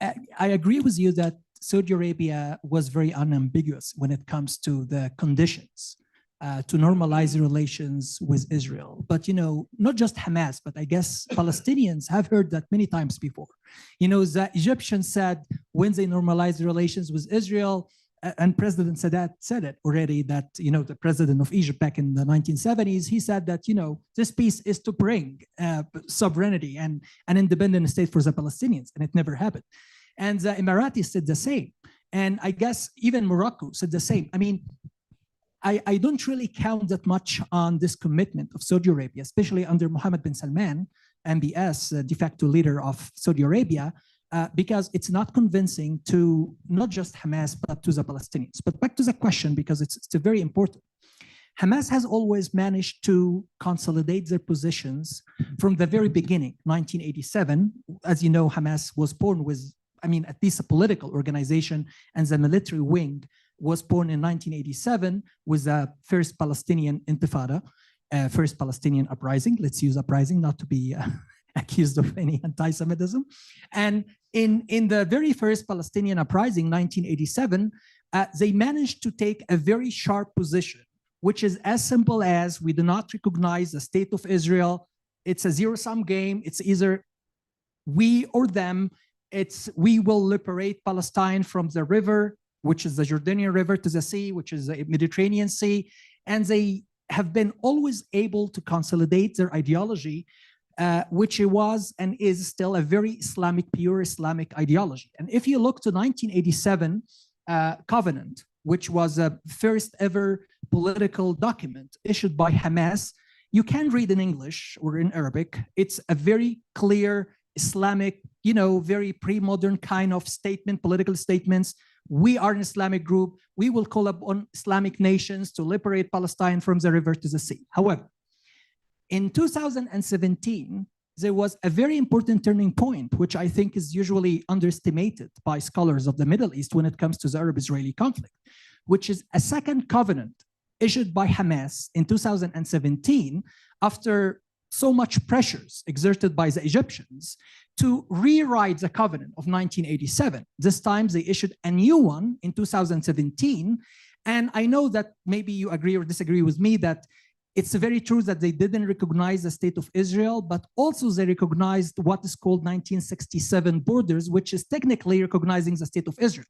I agree with you that Saudi Arabia was very unambiguous when it comes to the conditions to normalize relations with Israel. But, you know, not just Hamas, but I guess Palestinians have heard that many times before. You know, the Egyptians said when they normalize relations with Israel, and President Sadat said it already, that, you know, the president of Egypt back in the 1970s, he said that, you know, this peace is to bring sovereignty and an independent state for the Palestinians, and it never happened. And the Emiratis said the same. And I guess even Morocco said the same. I mean, I don't really count that much on this commitment of Saudi Arabia, especially under Mohammed bin Salman, MBS, de facto leader of Saudi Arabia, because it's not convincing to not just Hamas, but to the Palestinians. But back to the question, because it's very important. Hamas has always managed to consolidate their positions from the very beginning, 1987. As you know, Hamas was born with, I mean, at least a political organization, and the military wing was born in 1987 with the first Palestinian Intifada, first Palestinian uprising. Let's use uprising not to be accused of any anti-Semitism. And in the very first Palestinian uprising, 1987, they managed to take a very sharp position, which is as simple as we do not recognize the state of Israel. It's a zero-sum game. It's either we or them. It's we will liberate Palestine from the river, which is the Jordanian River, to the sea, which is the Mediterranean Sea. And they have been always able to consolidate their ideology, which it was and is still a very Islamic, pure Islamic ideology. And if you look to 1987 Covenant, which was a first ever political document issued by Hamas, you can read in English or in Arabic. It's a very clear Islamic, you know, very pre-modern kind of statement, political statements. We are an Islamic group. We will call upon Islamic nations to liberate Palestine from the river to the sea. However, in 2017, there was a very important turning point, which I think is usually underestimated by scholars of the Middle East when it comes to the Arab-Israeli conflict, which is a second covenant issued by Hamas in 2017 after so much pressures exerted by the Egyptians to rewrite the covenant of 1987. This time they issued a new one in 2017. And I know that maybe you agree or disagree with me that it's very true that they didn't recognize the state of Israel, but also they recognized what is called 1967 borders, which is technically recognizing the state of Israel.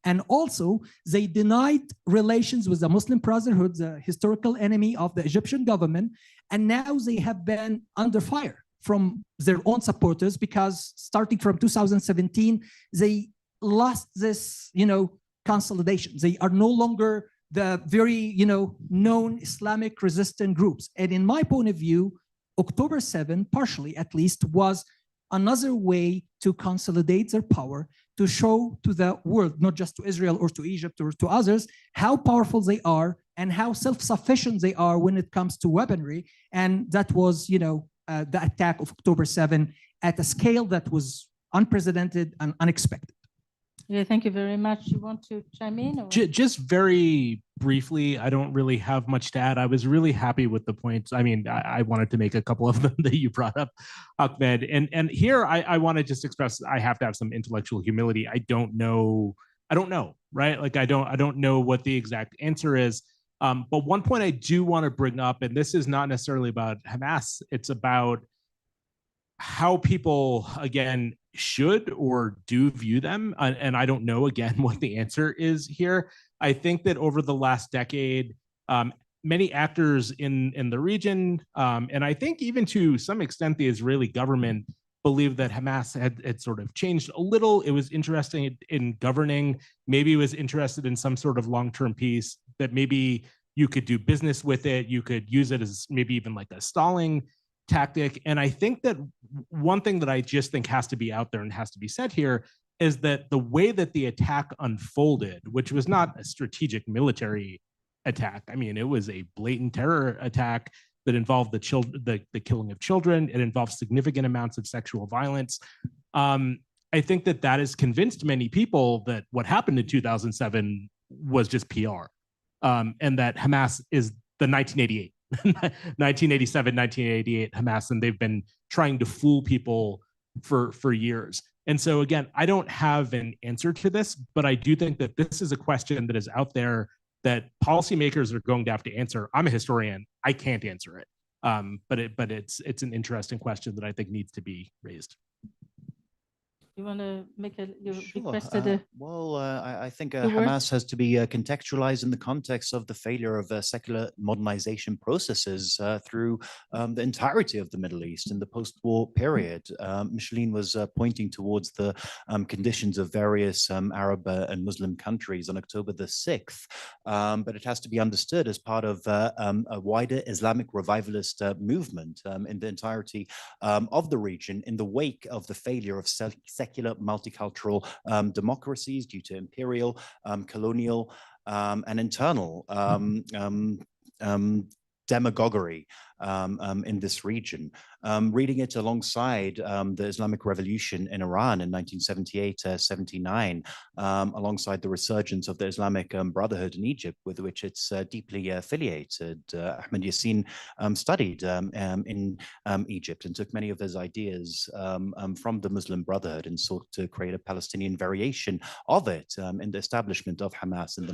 And also they denied relations with the Muslim Brotherhood, the historical enemy of the Egyptian government. And now they have been under fire from their own supporters, because starting from 2017, they lost this, you know, consolidation. They are no longer the very, you know, known Islamic resistant groups. And in my point of view, October 7, partially at least, was another way to consolidate their power, to show to the world, not just to Israel or to Egypt or to others, how powerful they are and how self-sufficient they are when it comes to weaponry. And that was, you know, the attack of October 7 at a scale that was unprecedented and unexpected. Yeah, thank you very much. You want to chime in? Or? Just very briefly, I don't really have much to add. I was really happy with the points. I mean, I wanted to make a couple of them that you brought up, Ahmed. And here I want to just express, I have to have some intellectual humility. I don't know, right? Like I don't know what the exact answer is. But one point I do want to bring up, and this is not necessarily about Hamas, it's about how people, again, should or do view them. And I don't know, again, what the answer is here. I think that over the last decade, many actors in the region, and I think even to some extent the Israeli government, believed that Hamas had sort of changed a little. It was interested in governing. Maybe it was interested in some sort of long-term peace, that maybe you could do business with it. You could use it as maybe even like a stalling tactic. And I think that one thing that I just think has to be out there and has to be said here is that the way that the attack unfolded, which was not a strategic military attack. I mean, it was a blatant terror attack that involved the killing of children. It involved significant amounts of sexual violence. I think that has convinced many people that what happened in 2007 was just PR, and that Hamas is the 1988, 1987, 1988 Hamas, and they've been trying to fool people for years. And so again, I don't have an answer to this, but I do think that this is a question that is out there that policymakers are going to have to answer. I'm a historian. I can't answer it. But it's an interesting question that I think needs to be raised. You want to make you Sure. requested a I think word? Hamas has to be contextualized in the context of the failure of secular modernization processes through the entirety of the Middle East in the post-war period. Micheline was pointing towards the conditions of various Arab and Muslim countries on October the 6th, but it has to be understood as part of a wider Islamic revivalist movement in the entirety of the region in the wake of the failure of secular multicultural democracies due to imperial, colonial, and internal demagoguery in this region. Reading it alongside the Islamic Revolution in Iran in 1978-79, alongside the resurgence of the Islamic Brotherhood in Egypt, with which it's deeply affiliated. Ahmed Yassin studied in Egypt and took many of his ideas from the Muslim Brotherhood and sought to create a Palestinian variation of it in the establishment of Hamas in the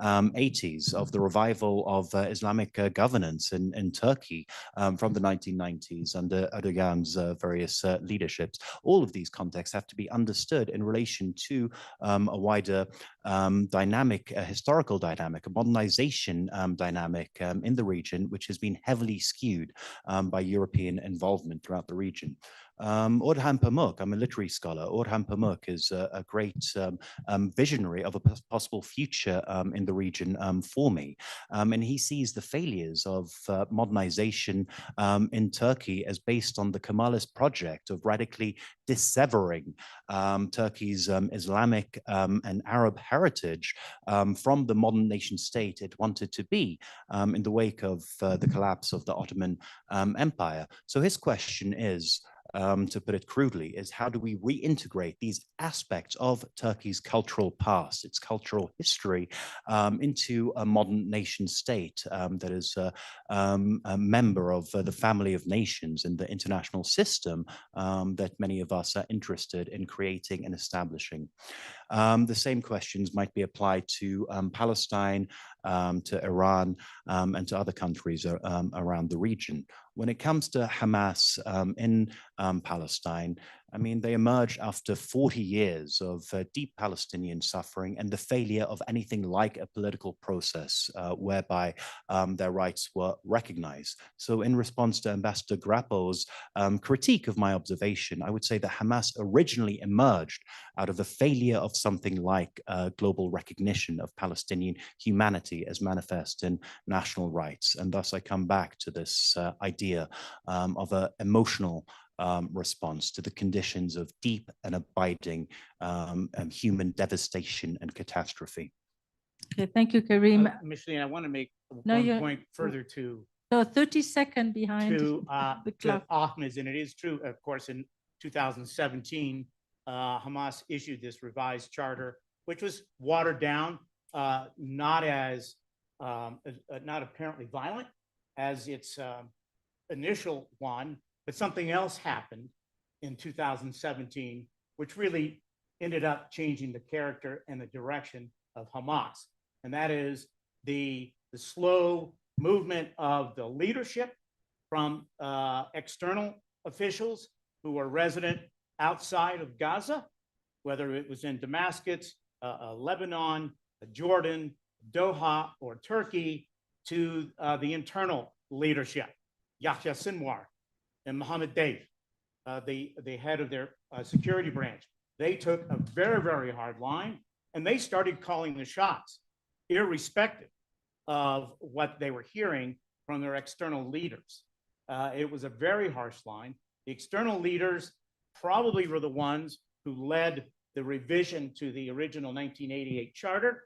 1980s, of the revival of Islamic governance in Turkey from the 1990s under Erdogan's various leaderships. All of these contexts have to be understood in relation to a wider dynamic, a historical dynamic, a modernization dynamic in the region, which has been heavily skewed by European involvement throughout the region. Orhan Pamuk, I'm a literary scholar. Orhan Pamuk is a great visionary of a possible future in the region for me. And he sees the failures of modernization in Turkey as based on the Kemalist project of radically dissevering Turkey's Islamic and Arab heritage from the modern nation state it wanted to be in the wake of the collapse of the Ottoman Empire. So his question is, to put it crudely, is how do we reintegrate these aspects of Turkey's cultural past, its cultural history, into a modern nation state that is a member of the family of nations in the international system that many of us are interested in creating and establishing. The same questions might be applied to Palestine, to Iran, and to other countries around the region. When it comes to Hamas in Palestine, I mean, they emerged after 40 years of deep Palestinian suffering and the failure of anything like a political process whereby their rights were recognized. So in response to Ambassador Grappo's critique of my observation, I would say that Hamas originally emerged out of the failure of something like global recognition of Palestinian humanity as manifest in national rights. And thus I come back to this idea of an emotional response to the conditions of deep and abiding human devastation and catastrophe. Okay, thank you, Karim. Micheline, I want to make No, one you're- point further to So 30 seconds behind to the clock. Ahmed's, and it is true, of course, in 2017, Hamas issued this revised charter, which was watered down, not apparently violent as its initial one, but something else happened in 2017, which really ended up changing the character and the direction of Hamas. And that is the slow movement of the leadership from external officials who were resident outside of Gaza, whether it was in Damascus, Lebanon, Jordan, Doha, or Turkey, to the internal leadership, Yahya Sinwar and Mohammed Deif, the head of their security branch. They took a very, very hard line, and they started calling the shots, irrespective of what they were hearing from their external leaders. It was a very harsh line. The external leaders probably were the ones who led the revision to the original 1988 charter,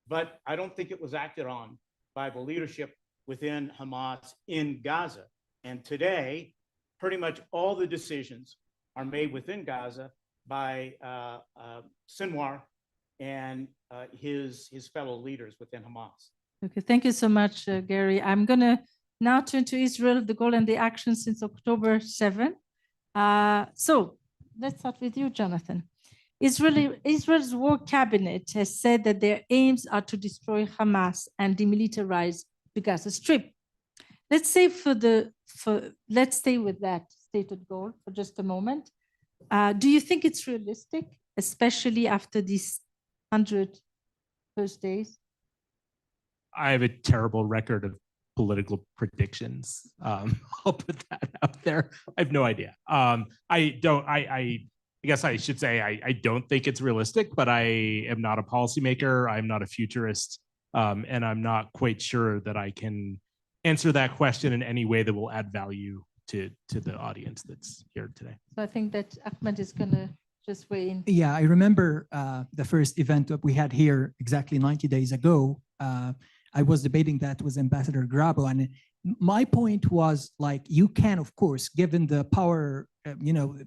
but I don't think it was acted on by the leadership within Hamas in Gaza. And today, pretty much all the decisions are made within Gaza by Sinwar and his fellow leaders within Hamas. Okay, thank you so much, Gary. I'm going to now turn to Israel, the goal and the action since October 7. So let's start with you, Jonathan. Israel's war cabinet has said that their aims are to destroy Hamas and demilitarize the Gaza Strip. Let's say let's stay with that stated goal for just a moment. Do you think it's realistic, especially after these 100 first days? I have a terrible record of political predictions. I'll put that out there. I have no idea. I guess I should say I don't think it's realistic, but I am not a policymaker. I'm not a futurist, and I'm not quite sure that I can answer that question in any way that will add value to the audience that's here today. So I think that Ahmed is going to just weigh in. Yeah, I remember the first event that we had here exactly 90 days ago. I was debating that with Ambassador Grabo, and my point was like, you can, of course, given the power,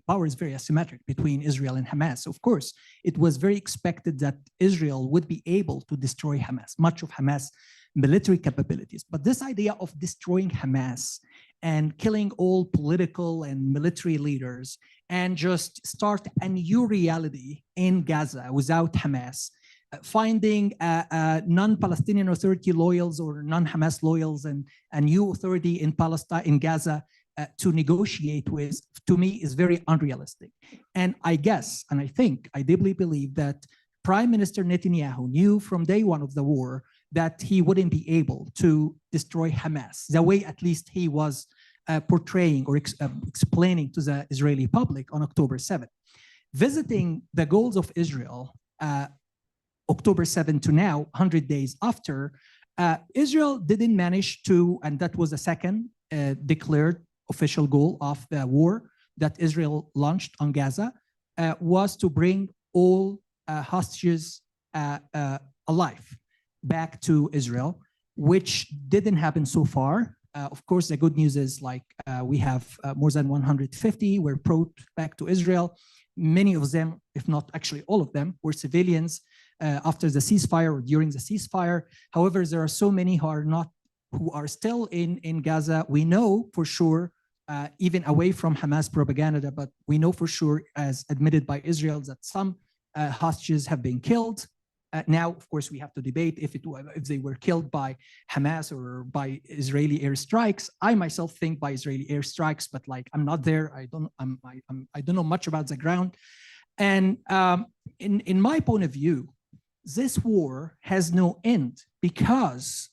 power is very asymmetric between Israel and Hamas. Of course, it was very expected that Israel would be able to destroy Hamas, much of Hamas military capabilities. But this idea of destroying Hamas and killing all political and military leaders and just start a new reality in Gaza without Hamas, finding non-Palestinian Authority loyals or non-Hamas loyals and a new authority in Palestine, in Gaza, to negotiate with, to me, is very unrealistic. And I guess, and I think, I deeply believe that Prime Minister Netanyahu knew from day one of the war that he wouldn't be able to destroy Hamas, the way at least he was portraying or explaining to the Israeli public on October 7th. Visiting the goals of Israel, October 7 to now, 100 days after, Israel didn't manage to, and that was the second declared official goal of the war that Israel launched on Gaza, was to bring all hostages alive back to Israel, which didn't happen so far. Of course, the good news is like we have more than 150 were brought back to Israel. Many of them, if not actually all of them, were civilians after the ceasefire or during the ceasefire. However, there are so many who are still in Gaza. We know for sure, even away from Hamas propaganda, but we know for sure, as admitted by Israel, that some hostages have been killed. Now, of course, we have to debate if they were killed by Hamas or by Israeli airstrikes. I myself think by Israeli airstrikes, but like I'm not there. I don't know much about the ground. And in my point of view, this war has no end because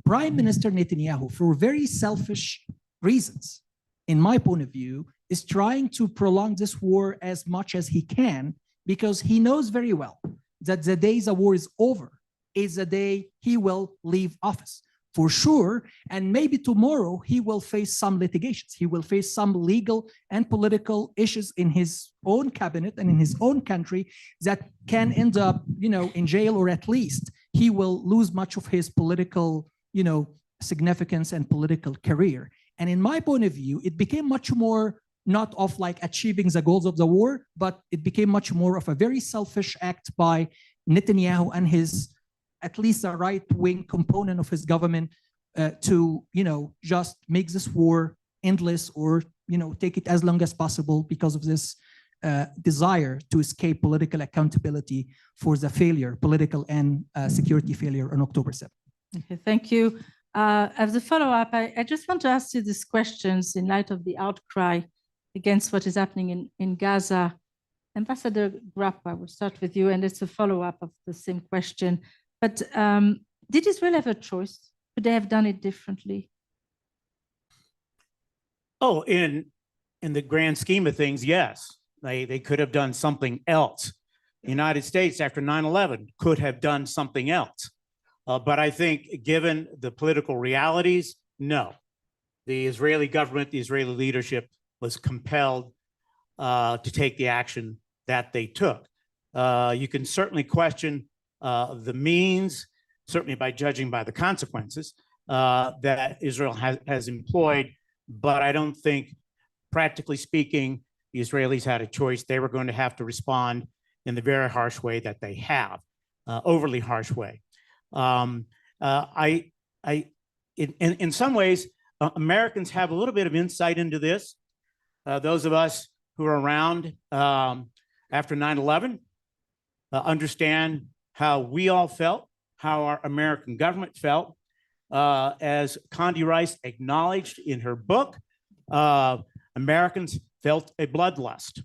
Prime Minister Netanyahu, for very selfish reasons, in my point of view, is trying to prolong this war as much as he can because he knows very well that the day the war is over is the day he will leave office for sure. And maybe tomorrow he will face some litigations. He will face some legal and political issues in his own cabinet and in his own country that can end up, in jail, or at least he will lose much of his political, significance and political career. And in my point of view, it became much more not of like achieving the goals of the war, but it became much more of a very selfish act by Netanyahu and his, at least the right-wing component of his government, to, just make this war endless or, take it as long as possible because of this desire to escape political accountability for the failure, political and security failure on October 7th. Okay, thank you. As a follow-up, I just want to ask you these questions in light of the outcry against what is happening in Gaza. Ambassador Grappa, we'll start with you, and it's a follow-up of the same question. But did Israel have a choice? Could they have done it differently? Oh, in in the grand scheme of things, yes, they could have done something else. The United States after 9/11 could have done something else. But I think given the political realities, no. The Israeli government, the Israeli leadership was compelled to take the action that they took. You can certainly question the means, certainly by judging by the consequences that Israel has employed, but I don't think, practically speaking, the Israelis had a choice. They were going to have to respond in the very harsh way that they have, overly harsh way. In some ways, Americans have a little bit of insight into this. Those of us who are around after 9/11 understand how we all felt, how our American government felt. As Condi Rice acknowledged in her book, Americans felt a bloodlust.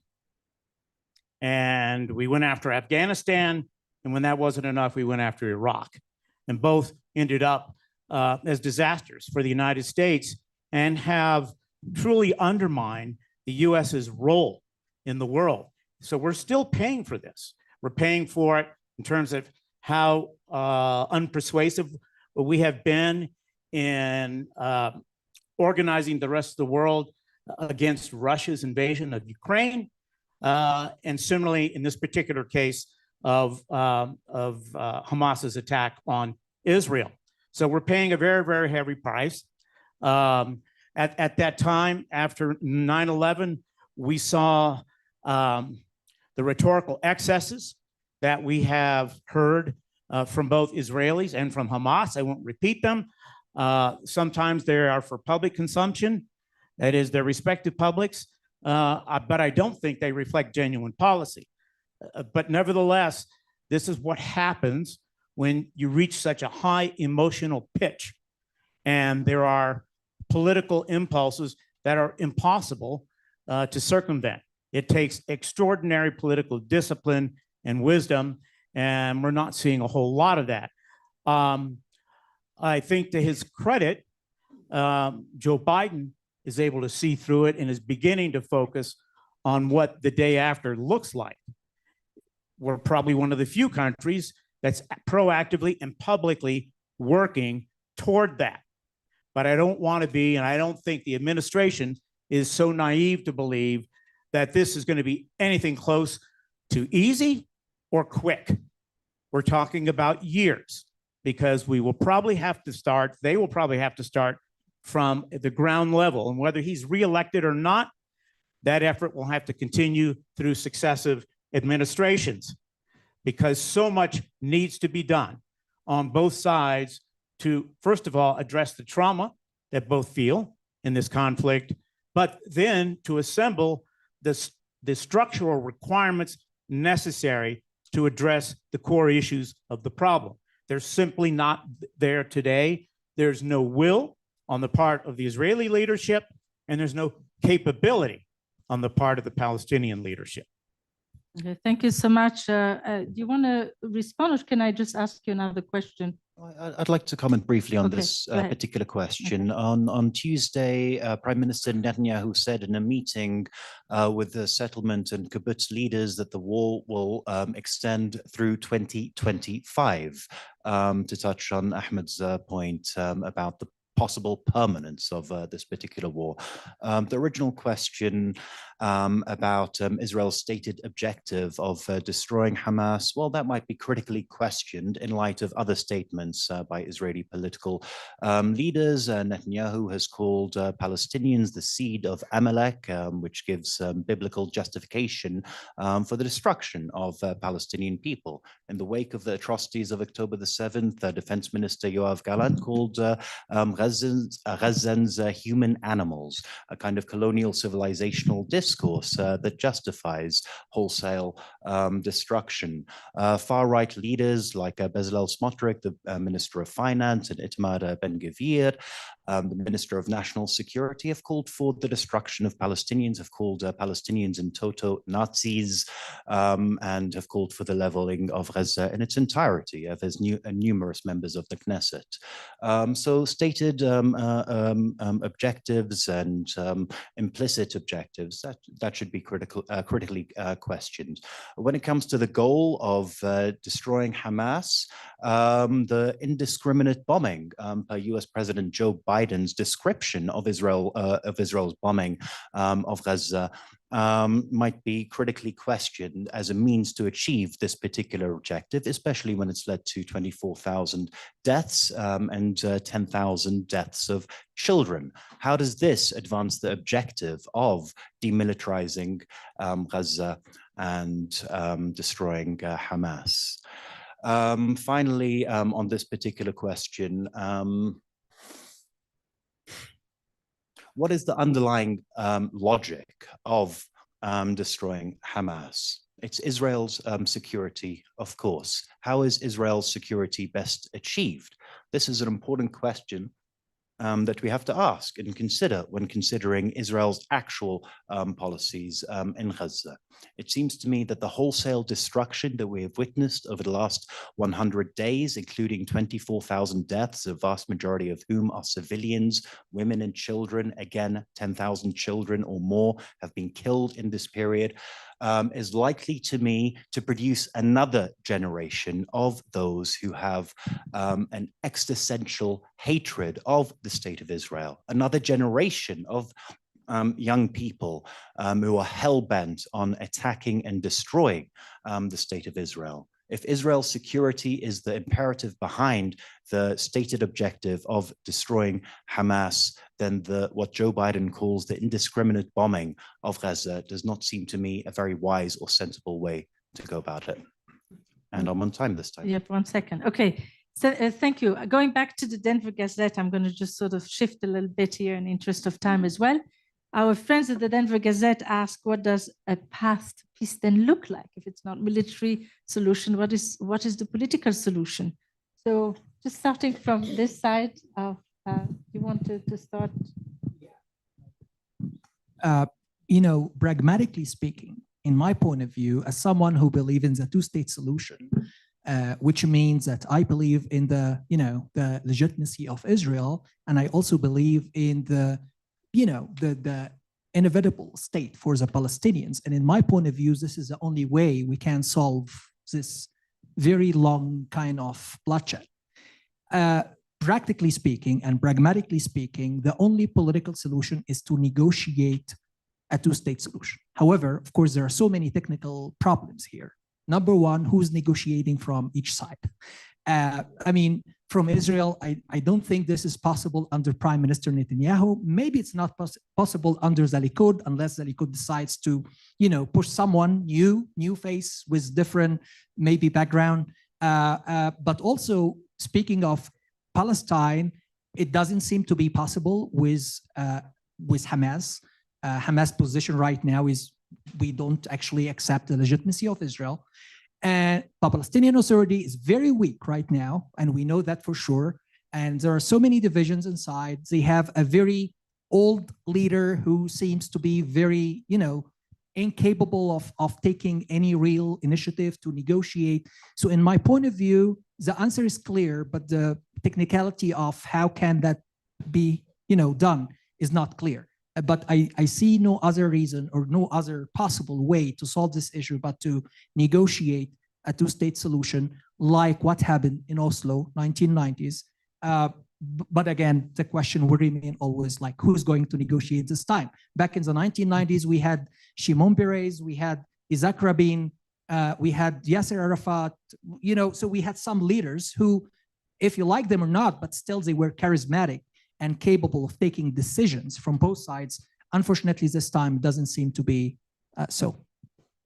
And we went after Afghanistan, and when that wasn't enough, we went after Iraq. And both ended up as disasters for the United States and have truly undermined the US's role in the world. So we're still paying for this. We're paying for it in terms of how unpersuasive we have been in organizing the rest of the world against Russia's invasion of Ukraine. And similarly, in this particular case of Hamas's attack on Israel. So we're paying a very, very heavy price. At that time, after 9/11, we saw the rhetorical excesses that we have heard from both Israelis and from Hamas. I won't repeat them. Sometimes they are for public consumption, that is their respective publics, but I don't think they reflect genuine policy. But nevertheless, this is what happens when you reach such a high emotional pitch, and there are political impulses that are impossible to circumvent. It takes extraordinary political discipline and wisdom, and we're not seeing a whole lot of that. I think to his credit, Joe Biden is able to see through it and is beginning to focus on what the day after looks like. We're probably one of the few countries that's proactively and publicly working toward that. But I don't want to be, and I don't think the administration is so naive to believe that this is going to be anything close to easy or quick. We're talking about years, because we will probably have to start, they will probably have to start from the ground level. And whether he's reelected or not, that effort will have to continue through successive administrations, because so much needs to be done on both sides to, first of all, address the trauma that both feel in this conflict, but then to assemble the structural requirements necessary to address the core issues of the problem. They're simply not there today. There's no will on the part of the Israeli leadership, and there's no capability on the part of the Palestinian leadership. Okay, thank you so much. Do you want to respond, or can I just ask you another question? I'd like to comment briefly on Okay, this go ahead. particular question. On Tuesday, Prime Minister Netanyahu said in a meeting with the settlement and kibbutz leaders that the war will extend through 2025. To touch on Ahmed's point about the possible permanence of this particular war. The original question about Israel's stated objective of destroying Hamas, well, that might be critically questioned in light of other statements by Israeli political leaders. Netanyahu has called Palestinians the seed of Amalek, which gives biblical justification for the destruction of Palestinian people. In the wake of the atrocities of October the 7th, Defense Minister Yoav Gallant called Gazans human animals, a kind of colonial civilizational discourse that justifies wholesale destruction. Far-right leaders like Bezalel Smotrich, the Minister of Finance, and Itamar Ben-Gvir the Minister of National Security have called for the destruction of Palestinians, have called Palestinians in toto Nazis, and have called for the leveling of Gaza in its entirety. There's numerous members of the Knesset. So stated objectives and implicit objectives, that should be critically questioned. When it comes to the goal of destroying Hamas, the indiscriminate bombing by US President Joe Biden's description of Israel's bombing of Gaza might be critically questioned as a means to achieve this particular objective, especially when it's led to 24,000 deaths and 10,000 deaths of children. How does this advance the objective of demilitarizing Gaza and destroying Hamas? Finally, on this particular question, what is the underlying logic of destroying Hamas? It's Israel's security, of course. How is Israel's security best achieved? This is an important question that we have to ask and consider when considering Israel's actual policies in Gaza. It seems to me that the wholesale destruction that we have witnessed over the last 100 days, including 24,000 deaths, a vast majority of whom are civilians, women and children, again, 10,000 children or more have been killed in this period, is likely to me to produce another generation of those who have an existential hatred of the state of Israel, another generation of young people who are hell-bent on attacking and destroying the state of Israel. If Israel's security is the imperative behind the stated objective of destroying Hamas, then what Joe Biden calls the indiscriminate bombing of Gaza does not seem to me a very wise or sensible way to go about it. And I'm on time this time. Yep, 1 second. Okay, so thank you. Going back to the Denver Gazette, I'm going to just sort of shift a little bit here in the interest of time as well. Our friends at the Denver Gazette ask, what does a path to peace then look like? If it's not military solution, what is the political solution? So just starting from this side, you want to start? Pragmatically speaking, in my point of view, as someone who believes in the two-state solution, which means that I believe in the legitimacy of Israel, and I also believe in the inevitable state for the Palestinians. And in my point of view, this is the only way we can solve this very long kind of bloodshed. Practically speaking and pragmatically speaking, the only political solution is to negotiate a two-state solution. However, of course, there are so many technical problems here. Number one, who's negotiating from each side? From Israel, I don't think this is possible under Prime Minister Netanyahu. Maybe it's not possible under the Likud, unless the Likud decides to, push someone new face with different maybe background. But also, speaking of Palestine, it doesn't seem to be possible with Hamas. Hamas' position right now is we don't actually accept the legitimacy of Israel. And the Palestinian Authority is very weak right now, and we know that for sure. And there are so many divisions inside. They have a very old leader who seems to be very, incapable of taking any real initiative to negotiate. So in my point of view, the answer is clear, but the technicality of how can that be, done is not clear. But I see no other reason or no other possible way to solve this issue but to negotiate a two-state solution like what happened in Oslo, 1990s. But again, the question will remain always like, who's going to negotiate this time? Back in the 1990s, we had Shimon Peres, we had Isaac Rabin, we had Yasser Arafat, so we had some leaders who, if you like them or not, but still they were charismatic and capable of taking decisions from both sides. Unfortunately, this time doesn't seem to be so.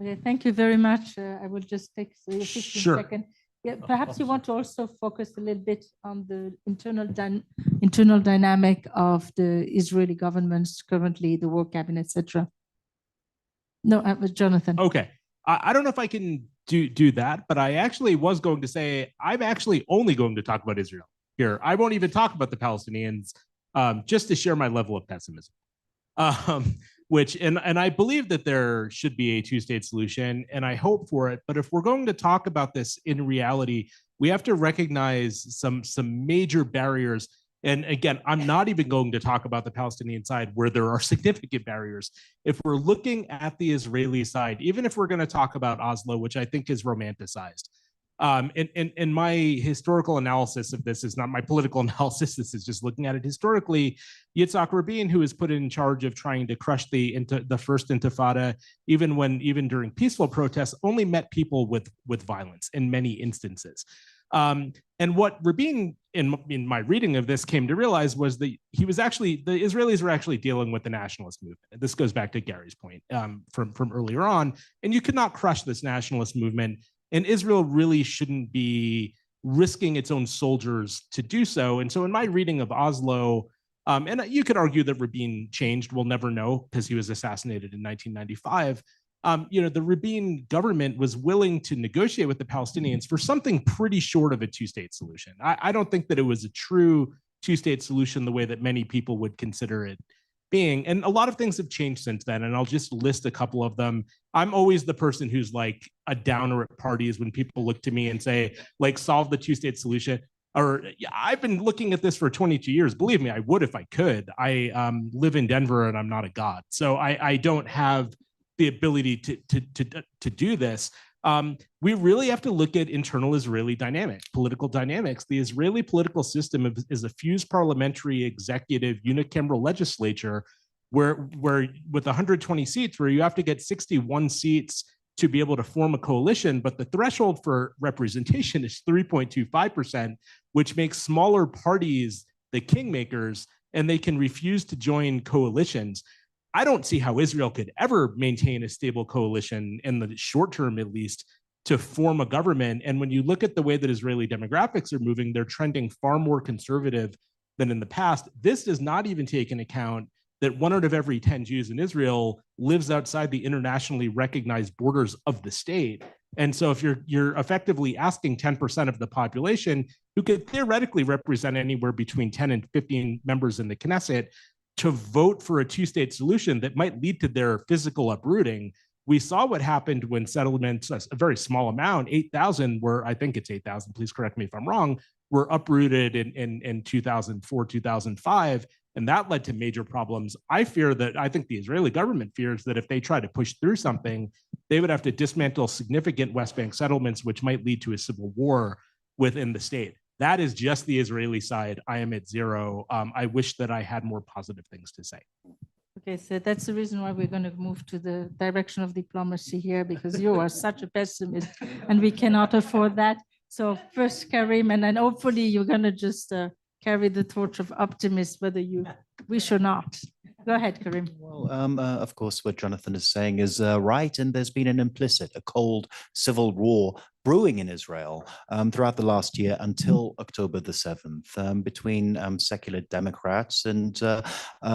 Okay, thank you very much. I will just take 15 Sure. seconds. Yeah, perhaps you want to also focus a little bit on the internal dynamic of the Israeli government currently, the war cabinet, etc. No, with Jonathan. Okay. I don't know if I can do that, but I actually was going to say I'm actually only going to talk about Israel here. I won't even talk about the Palestinians just to share my level of pessimism. And I believe that there should be a two-state solution, and I hope for it. But if we're going to talk about this in reality, we have to recognize some major barriers. And again, I'm not even going to talk about the Palestinian side where there are significant barriers. If we're looking at the Israeli side, even if we're going to talk about Oslo, which I think is romanticized, and my historical analysis of this is not my political analysis. This is just looking at it historically. Yitzhak Rabin, who was put in charge of trying to crush the first Intifada, even during peaceful protests, only met people with violence in many instances. And what Rabin, in my reading of this, came to realize was that the Israelis were actually dealing with the nationalist movement. This goes back to Gary's point from earlier on, and you could not crush this nationalist movement. And Israel really shouldn't be risking its own soldiers to do so. And so in my reading of Oslo, and you could argue that Rabin changed, we'll never know because he was assassinated in 1995. The Rabin government was willing to negotiate with the Palestinians for something pretty short of a two-state solution. I don't think that it was a true two-state solution the way that many people would consider it being. And a lot of things have changed since then, and I'll just list a couple of them. I'm always the person who's like a downer at parties when people look to me and say, like, solve the two-state solution. Or I've been looking at this for 22 years. Believe me, I would if I could. I live in Denver and I'm not a god. So I don't have the ability to do this. We really have to look at internal Israeli political dynamics. The Israeli political system is a fused parliamentary, executive, unicameral legislature where with 120 seats, where you have to get 61 seats to be able to form a coalition, but the threshold for representation is 3.25%, which makes smaller parties the kingmakers, and they can refuse to join coalitions. I don't see how Israel could ever maintain a stable coalition in the short term, at least, to form a government. And when you look at the way that Israeli demographics are moving, they're trending far more conservative than in the past. This does not even take into account that 1 out of every 10 Jews in Israel lives outside the internationally recognized borders of the state. And so if you're effectively asking 10% of the population, who could theoretically represent anywhere between 10 and 15 members in the Knesset, to vote for a two-state solution that might lead to their physical uprooting. We saw what happened when settlements, a very small amount, 8,000 were, I think it's 8,000, please correct me if I'm wrong, were uprooted in 2004, 2005, and that led to major problems. I think the Israeli government fears that if they try to push through something, they would have to dismantle significant West Bank settlements, which might lead to a civil war within the state. That is just the Israeli side. I am at 0. I wish that I had more positive things to say. Okay, so that's the reason why we're going to move to the direction of diplomacy here, because you are such a pessimist and we cannot afford that. So first, Karim, and then hopefully you're going to just carry the torch of optimism, whether you wish or not. Go ahead, Karim. Well, of course, what Jonathan is saying is right, and there's been a cold civil war brewing in Israel throughout the last year until October the 7th between secular Democrats and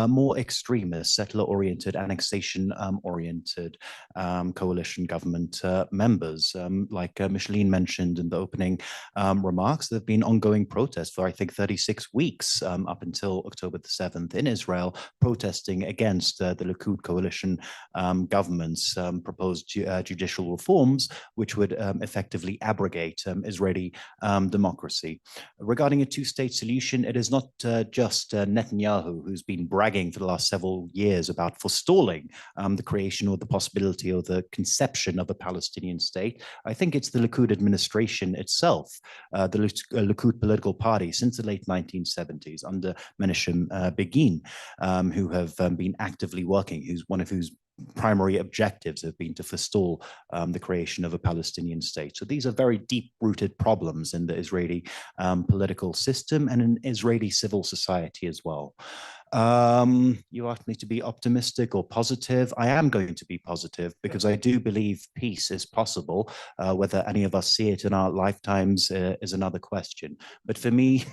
more extremist, settler-oriented, annexation-oriented coalition government members. Like Micheline mentioned in the opening remarks, there have been ongoing protests for, I think, 36 weeks up until October the 7th in Israel, protesting against the Likud coalition government's proposed judicial reforms, which would effectively abrogate Israeli democracy. Regarding a two-state solution, it is not just Netanyahu who's been bragging for the last several years about forestalling the creation or the possibility or the conception of a Palestinian state. I think it's the Likud administration itself, the Likud political party since the late 1970s under Menachem Begin, who have been actively working, one of whose primary objectives have been to forestall the creation of a Palestinian state. So these are very deep-rooted problems in the Israeli political system and in Israeli civil society as well. You asked me to be optimistic or positive. I am going to be positive because I do believe peace is possible. Whether any of us see it in our lifetimes is another question. But for me,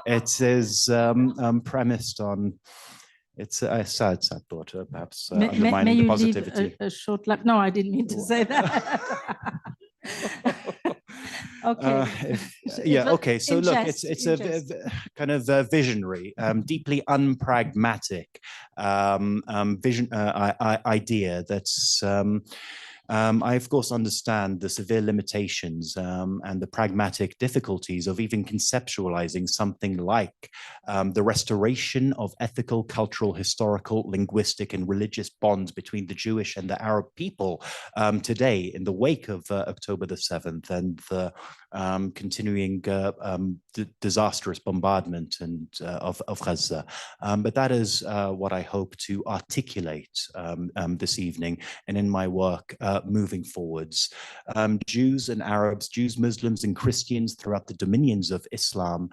it is premised on it's a sad thought, perhaps undermining the positivity. A short life? No, I didn't mean to say that. Okay. Yeah, okay. So in look, jest, it's in a jest. kind of visionary, deeply unpragmatic vision idea that's I, of course, understand the severe limitations and the pragmatic difficulties of even conceptualizing something like the restoration of ethical, cultural, historical, linguistic, and religious bonds between the Jewish and the Arab people today in the wake of October the 7th and the continuing disastrous bombardment of Gaza. But that is what I hope to articulate this evening and in my work moving forwards. Jews and Arabs, Jews, Muslims, and Christians throughout the dominions of Islam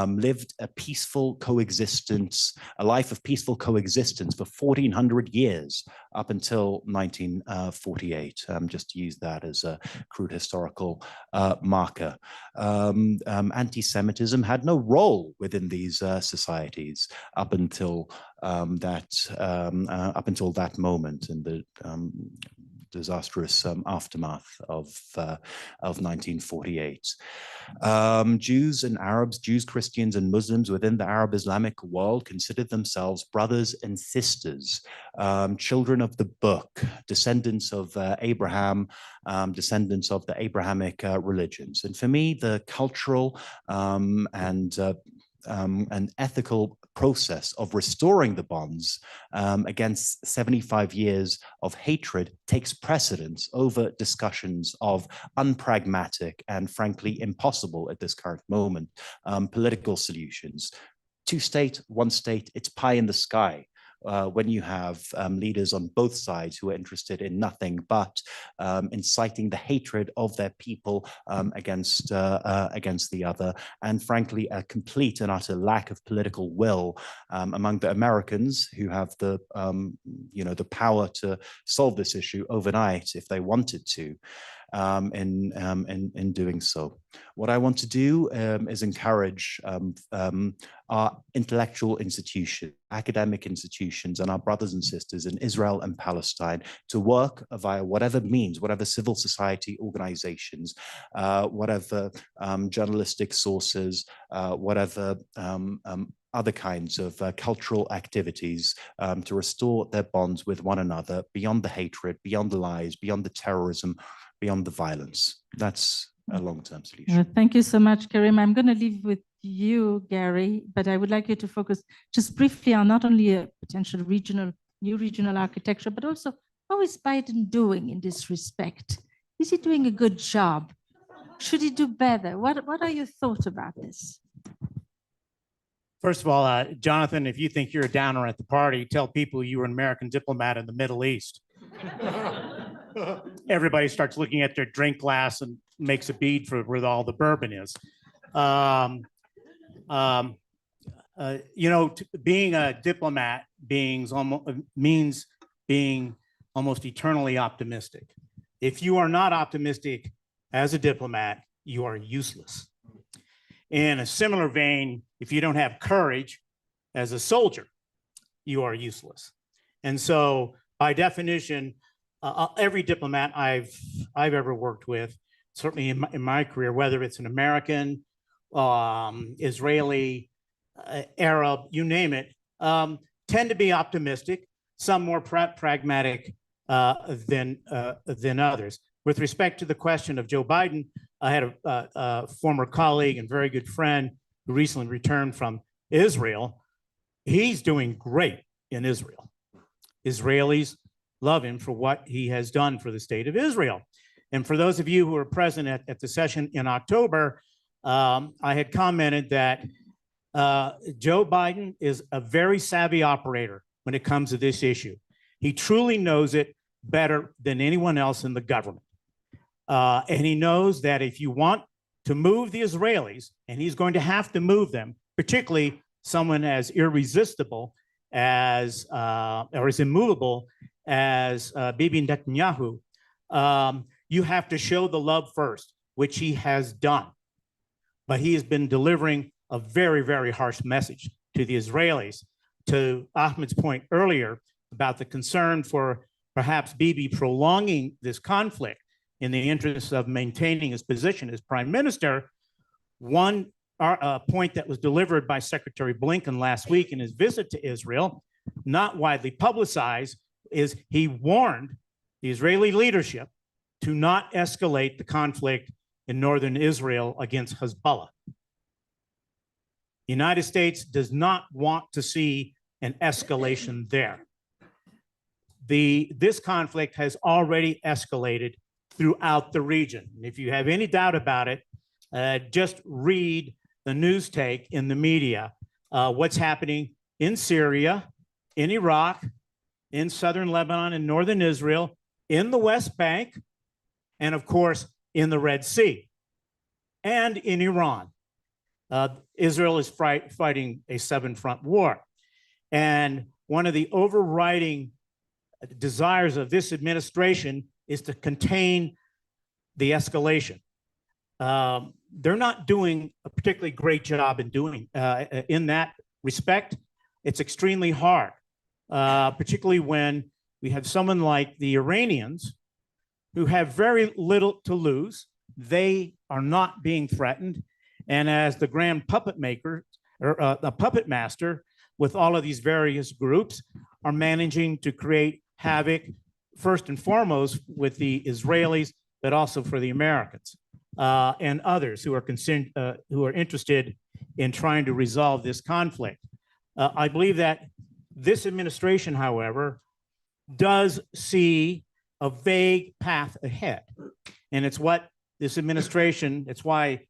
lived a peaceful coexistence, a life of peaceful coexistence for 1400 years up until 1948, just to use that as a crude historical marker. Anti-Semitism had no role within these societies up until that moment in the disastrous aftermath of 1948. Jews and Arabs, Jews, Christians, and Muslims within the Arab Islamic world considered themselves brothers and sisters, children of the book, descendants of Abraham, descendants of the Abrahamic religions. And for me, the cultural and ethical process of restoring the bonds against 75 years of hatred takes precedence over discussions of unpragmatic and frankly impossible at this current moment political solutions. Two state, one state, it's pie in the sky. When you have leaders on both sides who are interested in nothing but inciting the hatred of their people against the other, and frankly, a complete and utter lack of political will among the Americans who have the the power to solve this issue overnight if they wanted to. In doing so, what I want to do is encourage our intellectual institutions, academic institutions, and our brothers and sisters in Israel and Palestine to work via whatever means, whatever civil society organizations, whatever journalistic sources, whatever other kinds of cultural activities to restore their bonds with one another beyond the hatred, beyond the lies, beyond the terrorism, beyond the violence. That's a long-term solution. Thank you so much, Karim. I'm going to leave with you, Gary, but I would like you to focus just briefly on not only a potential new regional architecture, but also how is Biden doing in this respect? Is he doing a good job? Should he do better? What are your thoughts about this? First of all, Jonathan, if you think you're a downer at the party, tell people you were an American diplomat in the Middle East. Everybody starts looking at their drink glass and makes a bead for where all the bourbon is. Being a diplomat means being almost eternally optimistic. If you are not optimistic as a diplomat, you are useless. In a similar vein, if you don't have courage as a soldier, you are useless. And so, by definition, every diplomat I've ever worked with, certainly in my career, whether it's an American, Israeli, Arab, you name it, tend to be optimistic, some more pragmatic than others. With respect to the question of Joe Biden, I had a former colleague and very good friend who recently returned from Israel. He's doing great in Israel. Israelis love him for what he has done for the state of Israel. And for those of you who were present at the session in October, I had commented that Joe Biden is a very savvy operator when it comes to this issue. He truly knows it better than anyone else in the government. And he knows that if you want to move the Israelis, and he's going to have to move them, particularly someone as irresistible as, or as immovable as Bibi Netanyahu, you have to show the love first, which he has done. But he has been delivering a very, very harsh message to the Israelis. To Ahmed's point earlier about the concern for perhaps Bibi prolonging this conflict, in the interest of maintaining his position as prime minister. One point that was delivered by Secretary Blinken last week in his visit to Israel, not widely publicized, is he warned the Israeli leadership to not escalate the conflict in northern Israel against Hezbollah. The United States does not want to see an escalation there. This conflict has already escalated throughout the region. And if you have any doubt about it, just read the news take in the media, what's happening in Syria, in Iraq, in southern Lebanon, in northern Israel, in the West Bank, and of course, in the Red Sea, and in Iran. Israel is fighting a seven-front war. And one of the overriding desires of this administration is to contain the escalation. They're not doing a particularly great job in that respect. It's extremely hard, particularly when we have someone like the Iranians who have very little to lose. They are not being threatened. And as the grand puppet maker, or a puppet master with all of these various groups, are managing to create havoc, first and foremost with the Israelis, but also for the Americans and others who are concerned, who are interested in trying to resolve this conflict. I believe that this administration, however, does see a vague path ahead. And it's what this administration, it's why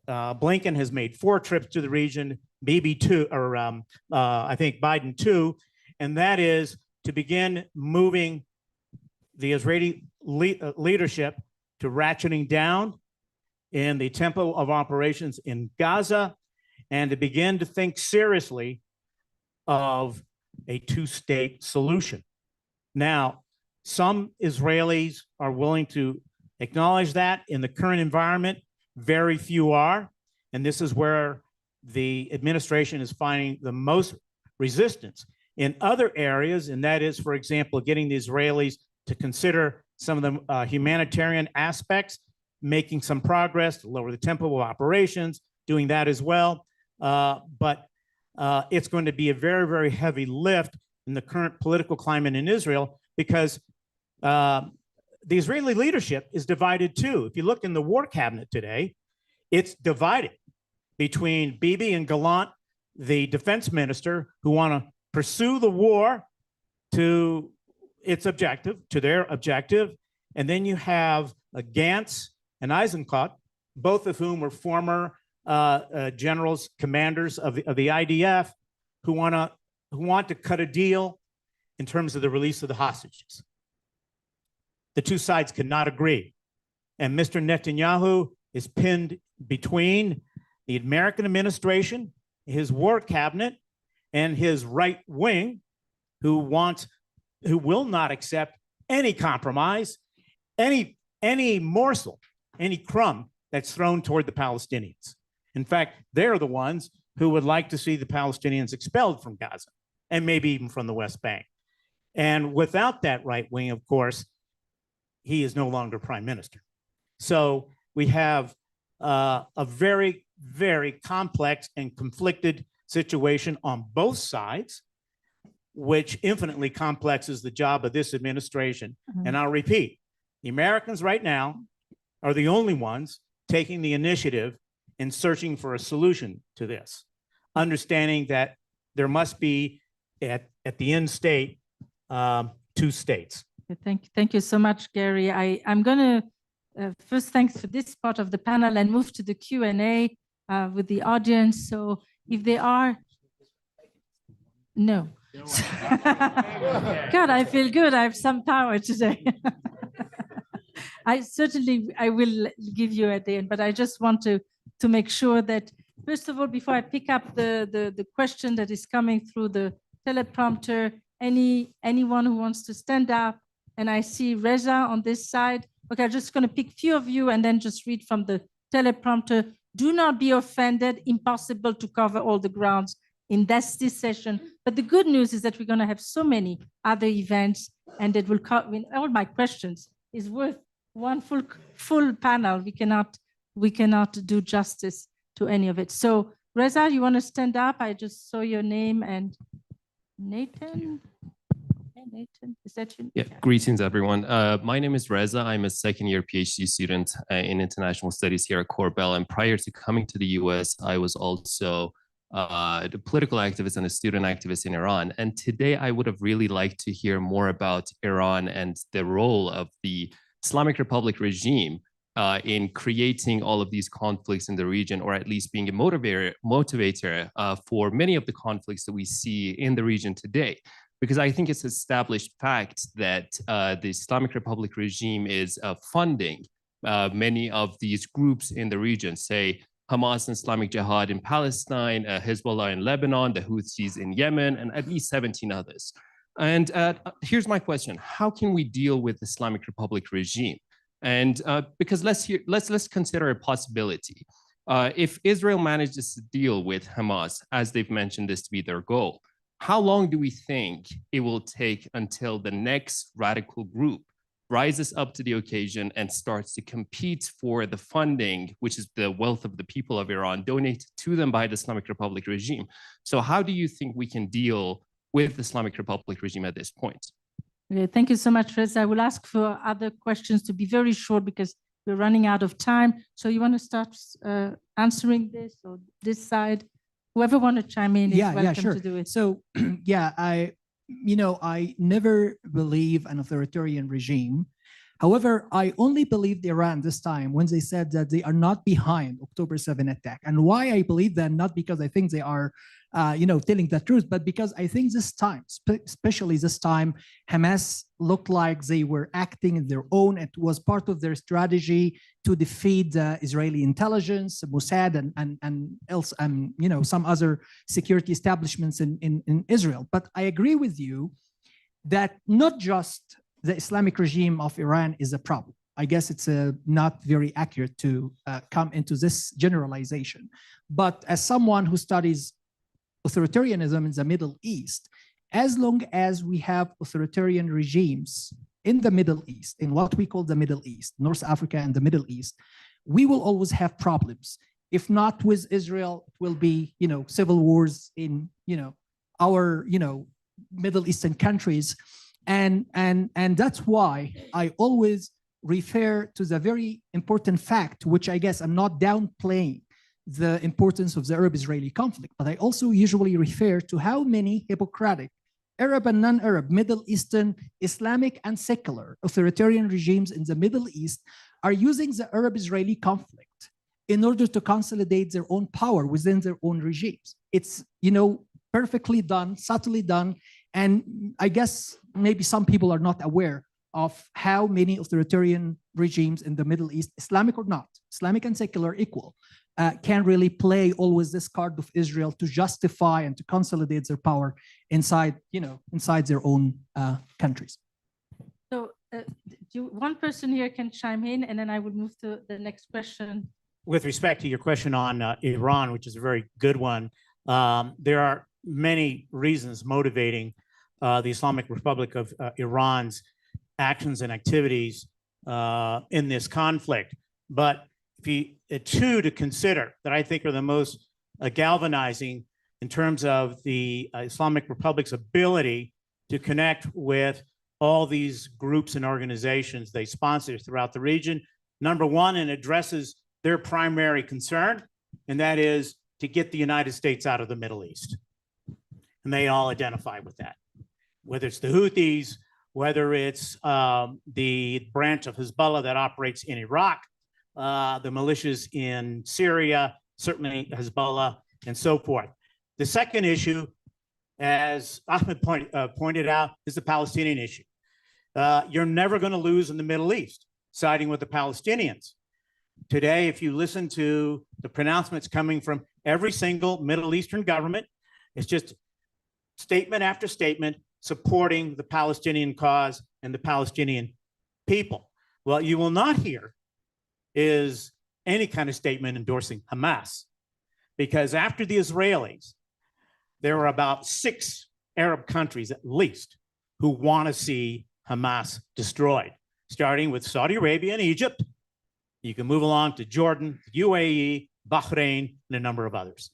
Blinken has made 4 trips to the region, maybe 2, or I think Biden 2, and that is to begin moving the Israeli leadership to ratcheting down in the tempo of operations in Gaza, and to begin to think seriously of a 2-state solution. Now, some Israelis are willing to acknowledge that in the current environment. Very few are, and this is where the administration is finding the most resistance. In other areas, and that is, for example, getting the Israelis to consider some of the humanitarian aspects, making some progress to lower the tempo of operations, doing that as well. But it's going to be a very, very heavy lift in the current political climate in Israel, because the Israeli leadership is divided too. If you look in the war cabinet today, it's divided between Bibi and Gallant, the defense minister, who want to pursue the war to its objective, to their objective. And then you have Gantz and Eisenkot, both of whom were former generals, commanders of the IDF, who want to cut a deal in terms of the release of the hostages. The two sides cannot agree. And Mr. Netanyahu is pinned between the American administration, his war cabinet, and his right wing, who will not accept any compromise, any morsel, any crumb that's thrown toward the Palestinians. In fact, they're the ones who would like to see the Palestinians expelled from Gaza, and maybe even from the West Bank. And without that right wing, of course, he is no longer prime minister. So we have a very, very complex and conflicted situation on both sides, which infinitely complexes the job of this administration. Mm-hmm. And I'll repeat, the Americans right now are the only ones taking the initiative in searching for a solution to this, understanding that there must be, at the end state, 2 states. Thank you so much, Gary. I'm going to first thanks for this part of the panel and move to the Q&A with the audience. So if they are, no. God, I feel good. I have some power today. I will give you at the end, but I just want to make sure that, first of all, before I pick up the question that is coming through the teleprompter, anyone who wants to stand up, and I see Reza on this side. Okay, I'm just going to pick a few of you and then just read from the teleprompter. Do not be offended. Impossible to cover all the grounds in this session. But the good news is that we're going to have so many other events, and that will cover all my questions is worth one full panel. We cannot do justice to any of it. So Reza, you want to stand up? I just saw your name, and Nathan. Hey, Nathan, is that you? Yeah, greetings, everyone. My name is Reza. I'm a second-year PhD student in international studies here at Cornell. And prior to coming to the US, I was also a political activist and a student activist in Iran. And today, I would have really liked to hear more about Iran and the role of the Islamic Republic regime in creating all of these conflicts in the region, or at least being a motivator for many of the conflicts that we see in the region today. Because I think it's established fact that the Islamic Republic regime is funding many of these groups in the region, say Hamas and Islamic Jihad in Palestine, Hezbollah in Lebanon, the Houthis in Yemen, and at least 17 others. And here's my question: how can we deal with the Islamic Republic regime? And because let's consider a possibility. If Israel manages to deal with Hamas, as they've mentioned this to be their goal, how long do we think it will take until the next radical group rises up to the occasion and starts to compete for the funding, which is the wealth of the people of Iran, donated to them by the Islamic Republic regime? So how do you think we can deal with the Islamic Republic regime at this point? Okay, thank you so much, Reza. I will ask for other questions to be very short because we're running out of time. So you want to start answering this, or this side? Whoever want to chime in is welcome sure. to do it. So yeah, I never believe an authoritarian regime. However, I only believed Iran this time when they said that they are not behind October 7 attack. And why I believe that, not because I think they are telling the truth, but because I think this time, especially this time, Hamas looked like they were acting in their own. It was part of their strategy to defeat the Israeli intelligence, Mossad, and else, some other security establishments in Israel. But I agree with you that not just the Islamic regime of Iran is a problem. I guess it's not very accurate to come into this generalization. But as someone who studies authoritarianism in the Middle East, as long as we have authoritarian regimes in the Middle East, in what we call the Middle East, North Africa and the Middle East, we will always have problems. If not with Israel, it will be, civil wars in, our, Middle Eastern countries. And that's why I always refer to the very important fact, which I guess I'm not downplaying the importance of the Arab-Israeli conflict, but I also usually refer to how many hypocritic Arab and non-Arab, Middle Eastern, Islamic and secular authoritarian regimes in the Middle East are using the Arab-Israeli conflict in order to consolidate their own power within their own regimes. It's, perfectly done, subtly done. And I guess maybe some people are not aware of how many authoritarian regimes in the Middle East, Islamic or not, Islamic and secular equal, can really play always this card of Israel to justify and to consolidate their power inside their own countries. So one person here can chime in, and then I will move to the next question. With respect to your question on Iran, which is a very good one, there are many reasons motivating the Islamic Republic of Iran's actions and activities in this conflict. But two to consider that I think are the most galvanizing in terms of the Islamic Republic's ability to connect with all these groups and organizations they sponsor throughout the region. Number one, it addresses their primary concern, and that is to get the United States out of the Middle East. And they all identify with that, whether it's the Houthis, whether it's the branch of Hezbollah that operates in Iraq, the militias in Syria, certainly Hezbollah, and so forth. The second issue, as Ahmed pointed out, is the Palestinian issue. You're never going to lose in the Middle East, siding with the Palestinians. Today, if you listen to the pronouncements coming from every single Middle Eastern government, it's just statement after statement supporting the Palestinian cause and the Palestinian people. What you will not hear is any kind of statement endorsing Hamas, because after the Israelis, there are about 6 Arab countries at least who want to see Hamas destroyed. starting with Saudi Arabia and Egypt. You can move along to Jordan, UAE, Bahrain, and a number of others.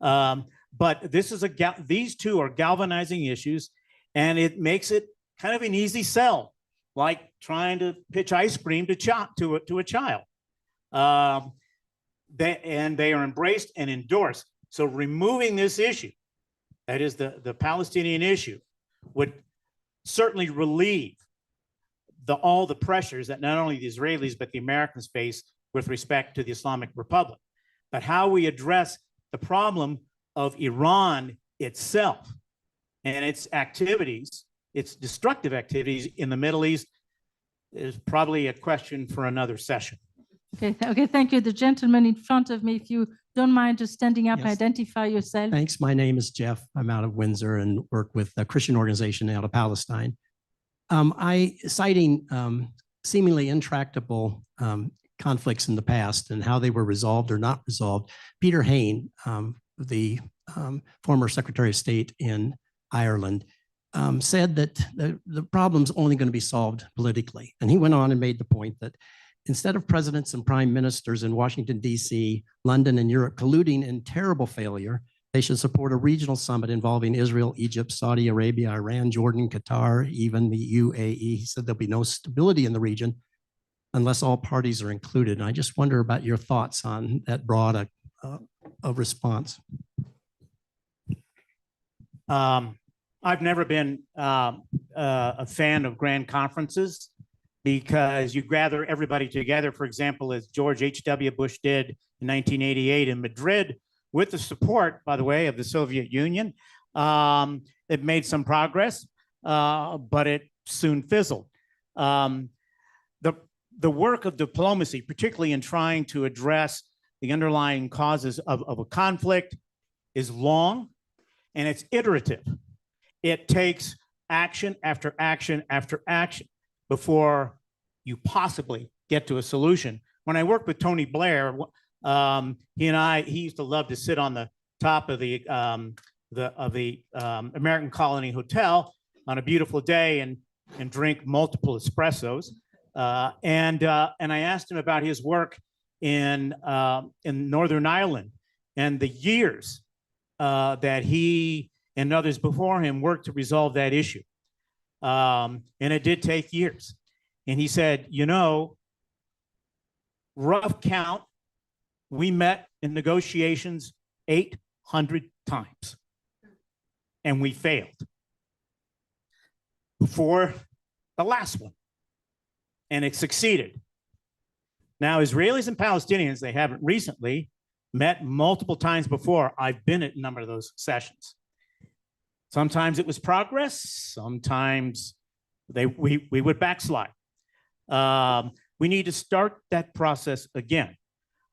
But this is these two are galvanizing issues, and it makes it kind of an easy sell, like trying to pitch ice cream to a child. They are embraced and endorsed. So removing this issue, that is the Palestinian issue, would certainly relieve all the pressures that not only the Israelis but the Americans face with respect to the Islamic Republic. But how we address the problem of Iran itself and its activities, its destructive activities in the Middle East, is probably a question for another session. Okay, thank you. The gentleman in front of me, if you don't mind just standing up, Yes. identify yourself. Thanks. My name is Jeff. I'm out of Windsor and work with a Christian organization out of Palestine. Citing seemingly intractable conflicts in the past and how they were resolved or not resolved, Peter Hain, the former Secretary of State in Ireland, said that the problem's only going to be solved politically. And he went on and made the point that instead of presidents and prime ministers in Washington, D.C., London, and Europe colluding in terrible failure, they should support a regional summit involving Israel, Egypt, Saudi Arabia, Iran, Jordan, Qatar, even the UAE. He said there'll be no stability in the region unless all parties are included. And I just wonder about your thoughts on that broad response. I've never been a fan of grand conferences because you gather everybody together, for example, as George H.W. Bush did in 1988 in Madrid, with the support, by the way, of the Soviet Union. It made some progress, but it soon fizzled. The work of diplomacy, particularly in trying to address the underlying causes of a conflict, is long and it's iterative. It takes action after action after action before you possibly get to a solution. When I worked with Tony Blair, he used to love to sit on the top of the American Colony Hotel on a beautiful day and drink multiple espressos. And I asked him about his work in Northern Ireland and the years that he and others before him worked to resolve that issue. And it did take years. And he said, you know, rough count, we met in negotiations 800 times and we failed before the last one. And it succeeded. Now, Israelis and Palestinians, they haven't recently met multiple times before. I've been at a number of those sessions. Sometimes it was progress. Sometimes we would backslide. We need to start that process again.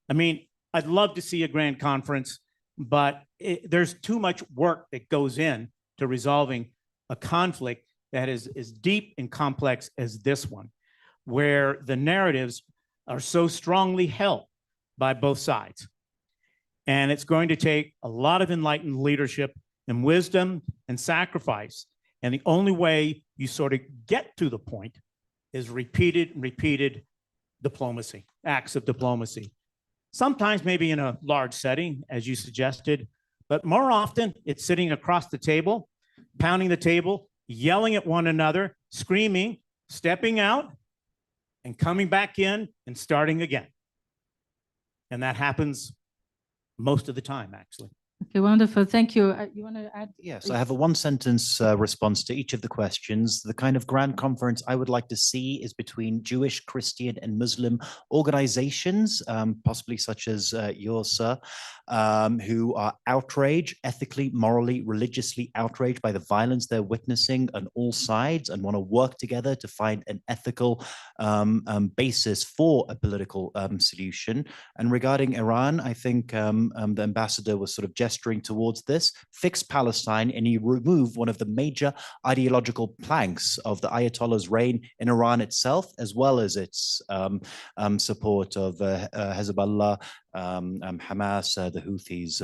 I mean, I'd love to see a grand conference, but there's too much work that goes in to resolving a conflict that is as deep and complex as this one, where the narratives are so strongly held by both sides. And it's going to take a lot of enlightened leadership and wisdom and sacrifice. And the only way you sort of get to the point is repeated diplomacy, acts of diplomacy. Sometimes maybe in a large setting, as you suggested, but more often it's sitting across the table, pounding the table, yelling at one another, screaming, stepping out, and coming back in and starting again. And that happens most of the time, actually. Okay, wonderful. Thank you. You want to add? Yes, I have a one-sentence response to each of the questions. The kind of grand conference I would like to see is between Jewish, Christian, and Muslim organizations, possibly such as yours, sir, who are outraged, ethically, morally, religiously outraged by the violence they're witnessing on all sides and want to work together to find an ethical basis for a political solution. And regarding Iran, I think the ambassador was sort of gesturing towards this: fix Palestine, and you remove one of the major ideological planks of the Ayatollah's reign in Iran itself, as well as its support of Hezbollah, Hamas, the Houthis,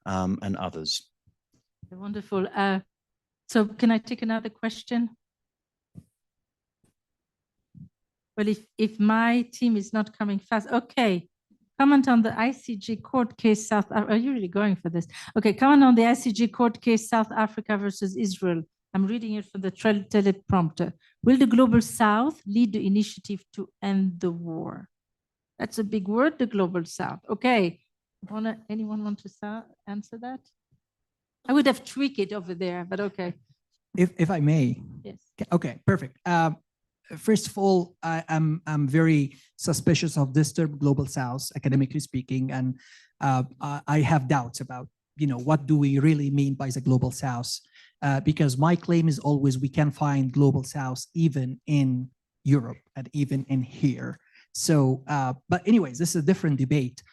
and others. Wonderful. So can I take another question? Well, if my team is not coming fast, okay. Comment on the ICJ court case South. Are you really going for this? Okay, comment on the ICJ court case South Africa versus Israel. I'm reading it from the teleprompter. Will the global South lead the initiative to end the war? That's a big word, the global South. Okay, anyone want to answer that? I would have tweaked it over there, but okay. If I may. Yes. Okay, perfect. First of all, I'm very suspicious of this term, global South, academically speaking, and I have doubts about what do we really mean by the global South, because my claim is always we can find global South even in Europe and even in here. So, but anyways, this is a different debate.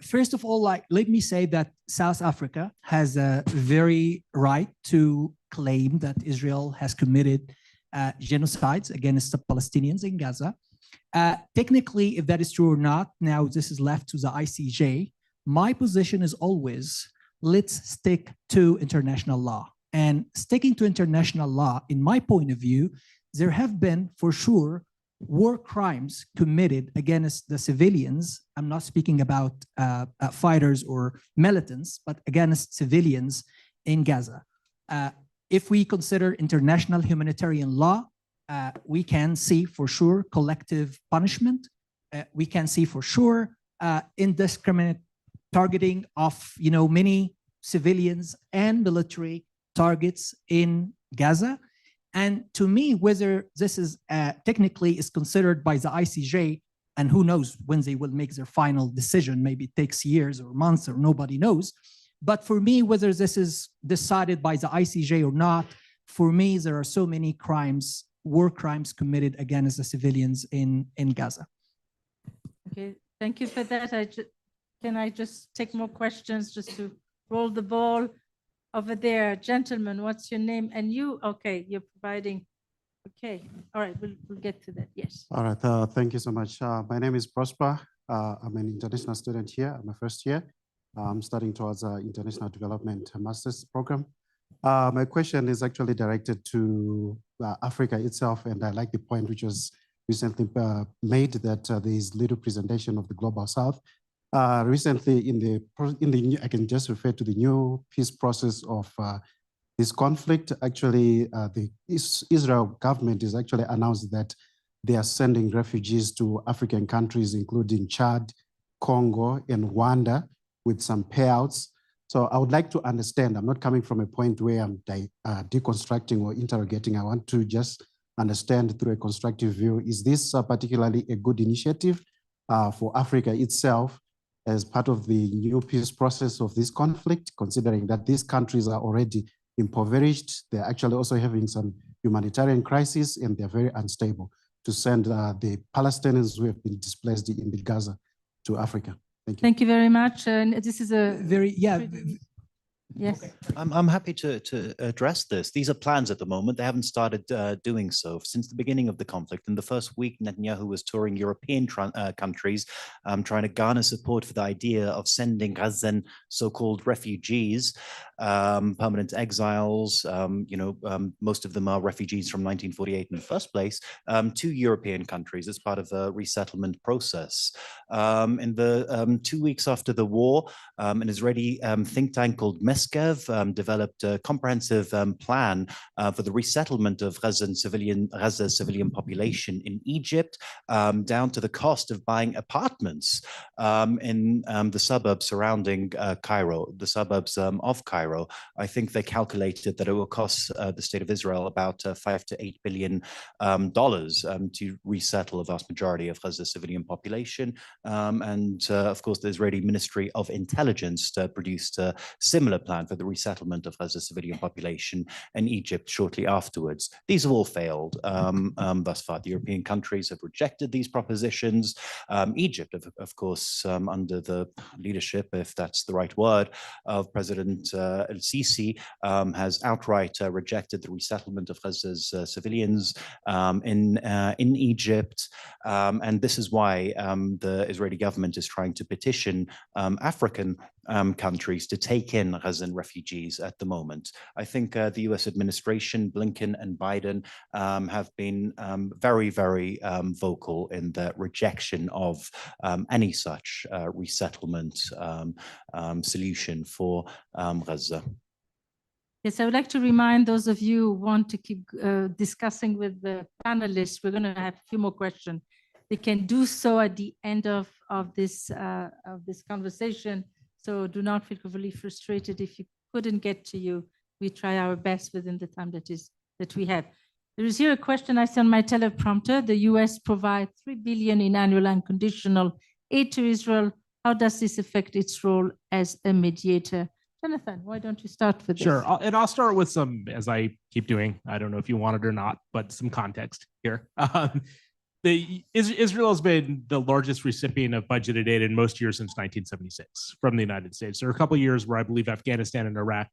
First of all, let me say that South Africa has a very right to claim that Israel has committed genocides against the Palestinians in Gaza. Technically, if that is true or not, now this is left to the ICJ. My position is always, let's stick to international law. And sticking to international law, in my point of view, there have been, for sure, war crimes committed against the civilians. I'm not speaking about fighters or militants, but against civilians in Gaza. If we consider international humanitarian law, we can see for sure collective punishment. We can see for sure indiscriminate targeting of many civilians and military targets in Gaza. And to me, whether this is technically is considered by the ICJ, and who knows when they will make their final decision, maybe it takes years or months or nobody knows. But for me, whether this is decided by the ICJ or not, for me, there are so many crimes, war crimes committed against the civilians in Gaza. Okay, thank you for that. Can I just take more questions just to roll the ball? Over there, gentlemen, what's your name? And you, okay, you're providing, okay. All right, we'll get to that, yes. All right, thank you so much. My name is Prosper. I'm an international student here. I'm a first year. I'm studying towards international development master's program. My question is actually directed to Africa itself, and I like the point which was recently made that there is little presentation of the global South. Recently, I can just refer to the new peace process of this conflict. Actually, the Israel government is actually announced that they are sending refugees to African countries, including Chad, Congo, and Rwanda, with some payouts. So I would like to understand, I'm not coming from a point where I'm deconstructing or interrogating. I want to just understand through a constructive view, is this particularly a good initiative for Africa itself as part of the new peace process of this conflict, considering that these countries are already impoverished, they're actually also having some humanitarian crisis, and they're very unstable, to send the Palestinians who have been displaced in the Gaza to Africa. Thank you. Thank you very much. And this is a very, yeah. Yes. I'm happy to address this. These are plans at the moment. They haven't started doing so since the beginning of the conflict. In the first week, Netanyahu was touring European countries, trying to garner support for the idea of sending Gazan so-called refugees, permanent exiles. Most of them are refugees from 1948 in the first place, to European countries as part of a resettlement process. In the 2 weeks after the war, an Israeli think tank called Meskev developed a comprehensive plan for the resettlement of Gaza's civilian population in Egypt, down to the cost of buying apartments in the suburbs surrounding Cairo, the suburbs of Cairo. I think they calculated that it will cost the state of Israel about $5 to $8 billion to resettle a vast majority of Gaza's civilian population. Of course, the Israeli Ministry of Intelligence produced a similar plan for the resettlement of Gaza's civilian population in Egypt shortly afterwards. These have all failed thus far. The European countries have rejected these propositions. Egypt, of course, under the leadership, if that's the right word, of President el-Sisi, has outright rejected the resettlement of Gaza's civilians in Egypt. And this is why the Israeli government is trying to petition African countries to take in Gazan refugees at the moment. I think the US administration, Blinken and Biden, have been very, very vocal in the rejection of any such resettlement solution for Gaza. Yes, I would like to remind those of you who want to keep discussing with the panelists, we're going to have a few more questions. They can do so at the end of this conversation. So do not feel overly frustrated if you couldn't get to you. We try our best within the time that we have. There is here a question I see on my teleprompter. The US provides $3 billion in annual unconditional aid to Israel. How does this affect its role as a mediator? Jonathan, why don't you start with this? Sure, I'll start with some, as I keep doing, I don't know if you want it or not, but some context here. Israel has been the largest recipient of budgeted aid in most years since 1976 from the United States. There are a couple of years where I believe Afghanistan and Iraq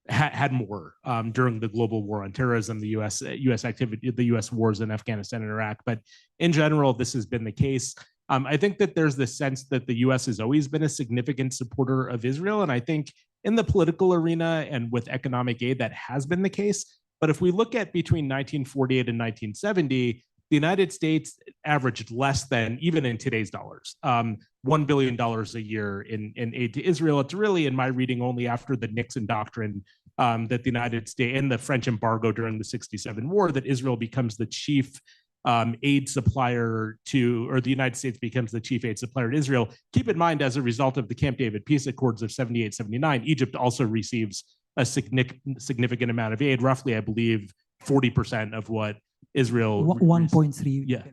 had more during the global war on terrorism, the U.S. activity, the U.S. wars in Afghanistan and Iraq. But in general, this has been the case. I think that there's this sense that the U.S. has always been a significant supporter of Israel. And I think in the political arena and with economic aid, that has been the case. But if we look at between 1948 and 1970, the United States averaged less than, even in today's dollars, $1 billion a year in aid to Israel. It's really, in my reading, only after the Nixon doctrine that the United States and the French embargo during the '67 war that Israel becomes the chief aid supplier to, or the United States becomes the chief aid supplier to Israel. Keep in mind, as a result of the Camp David peace accords of 78, 79, Egypt also receives a significant amount of aid, roughly, I believe, 40% of what Israel 1.3. Yeah.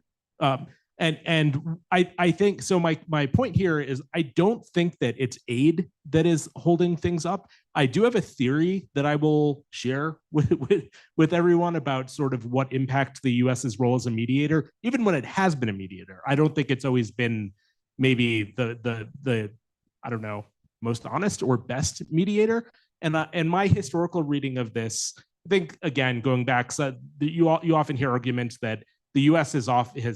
And I think so. My point here is I don't think that it's aid that is holding things up. I do have a theory that I will share with everyone about sort of what impact the US's role as a mediator, even when it has been a mediator. I don't think it's always been maybe the I don't know, most honest or best mediator. And my historical reading of this, I think, again, going back, so you often hear arguments that the U.S. has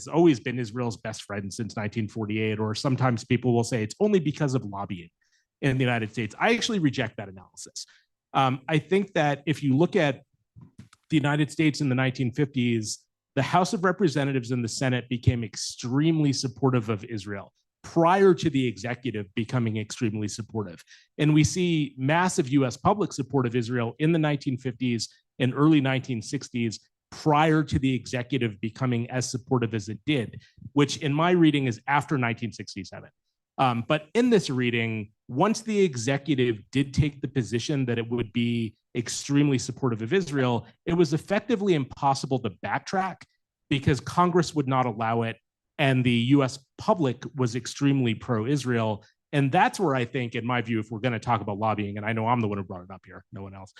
always been Israel's best friend since 1948, or sometimes people will say it's only because of lobbying in the United States. I actually reject that analysis. I think that if you look at the United States in the 1950s, the House of Representatives and the Senate became extremely supportive of Israel prior to the executive becoming extremely supportive. And we see massive US public support of Israel in the 1950s and early 1960s prior to the executive becoming as supportive as it did, which in my reading is after 1967. But in this reading, once the executive did take the position that it would be extremely supportive of Israel, it was effectively impossible to backtrack because Congress would not allow it. And the US public was extremely pro-Israel. And that's where I think, in my view, if we're going to talk about lobbying, and I know I'm the one who brought it up here, no one else,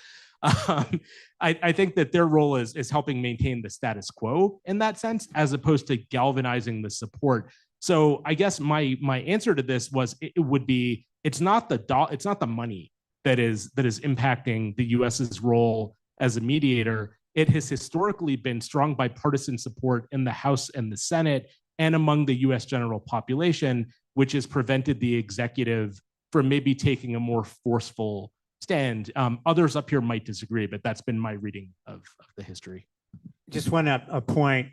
I think that their role is helping maintain the status quo in that sense, as opposed to galvanizing the support. So I guess my answer to this was it would be it's not the money that is impacting the US's role as a mediator. It has historically been strong bipartisan support in the House and the Senate and among the US general population, which has prevented the executive from maybe taking a more forceful stand. Others up here might disagree, but that's been my reading of the history. Just one point.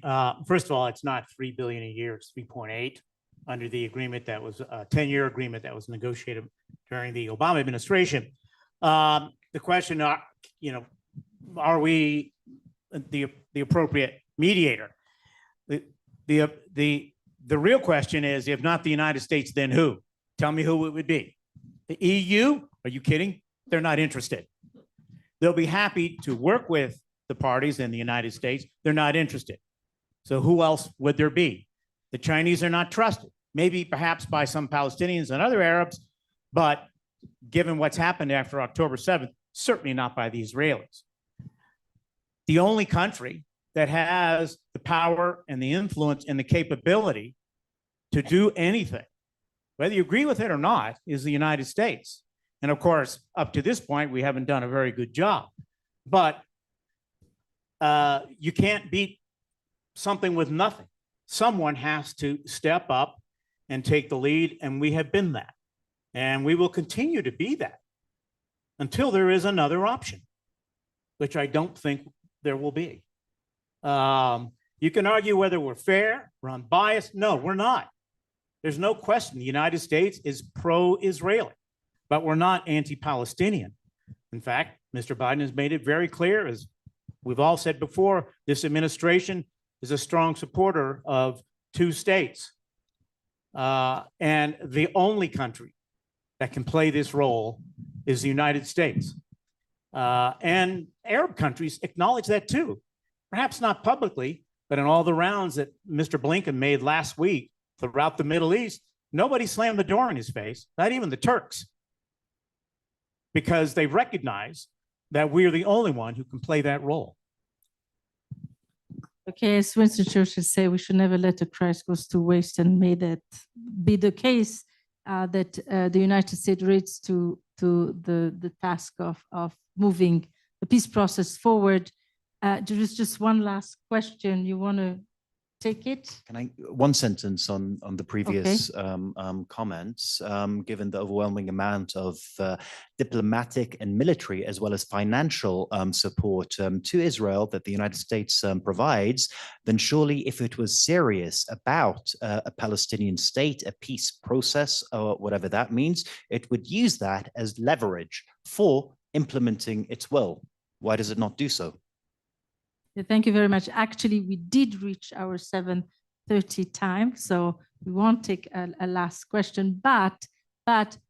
First of all, it's not $3 billion a year, it's 3.8 under the agreement that was a 10-year agreement that was negotiated during the Obama administration. The question, are we the appropriate mediator? The real question is, if not the United States, then who? Tell me who it would be. The EU? Are you kidding? They're not interested. They'll be happy to work with the parties in the United States. They're not interested. So who else would there be? The Chinese are not trusted, maybe perhaps by some Palestinians and other Arabs, but given what's happened after October 7th, certainly not by the Israelis. The only country that has the power and the influence and the capability to do anything, whether you agree with it or not, is the United States. And of course, up to this point, we haven't done a very good job. But you can't beat something with nothing. Someone has to step up and take the lead, and we have been that. And we will continue to be that until there is another option, which I don't think there will be. You can argue whether we're fair, we're unbiased. No, we're not. There's no question the United States is pro-Israeli, but we're not anti-Palestinian. In fact, Mr. Biden has made it very clear, as we've all said before, this administration is a strong supporter of two states. And the only country that can play this role is the United States. And Arab countries acknowledge that too. Perhaps not publicly, but in all the rounds that Mr. Blinken made last week throughout the Middle East, nobody slammed the door in his face, not even the Turks, because they recognize that we are the only one who can play that role. Okay, as Winston Churchill say, we should never let a crisis go to waste, and may that be the case, that the United States reads to the task of moving the peace process forward. There is just one last question. You want to take it? Can I, one sentence on the previous comments, given the overwhelming amount of diplomatic and military as well as financial support to Israel that the United States provides, then surely if it was serious about a Palestinian state, a peace process, or whatever that means, it would use that as leverage for implementing its will. Why does it not do so? Thank you very much. Actually, we did reach our 7:30 time, so we won't take a last question, but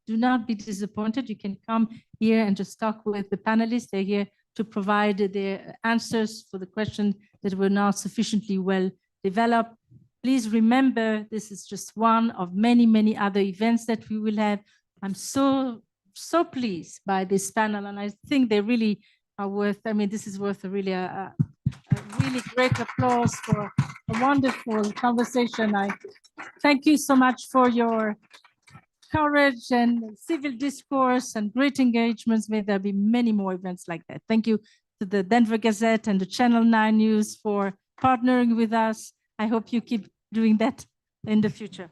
do not be disappointed. You can come here and just talk with the panelists. They're here to provide their answers for the questions that were not sufficiently well developed. Please remember, this is just one of many, many other events that we will have. I'm so pleased by this panel, and I think they really are worth, I mean, this is worth a really great applause for a wonderful conversation. I thank you so much for your courage and civil discourse and great engagements. May there be many more events like that. Thank you to the Denver Gazette and the Channel 9 News for partnering with us. I hope you keep doing that in the future.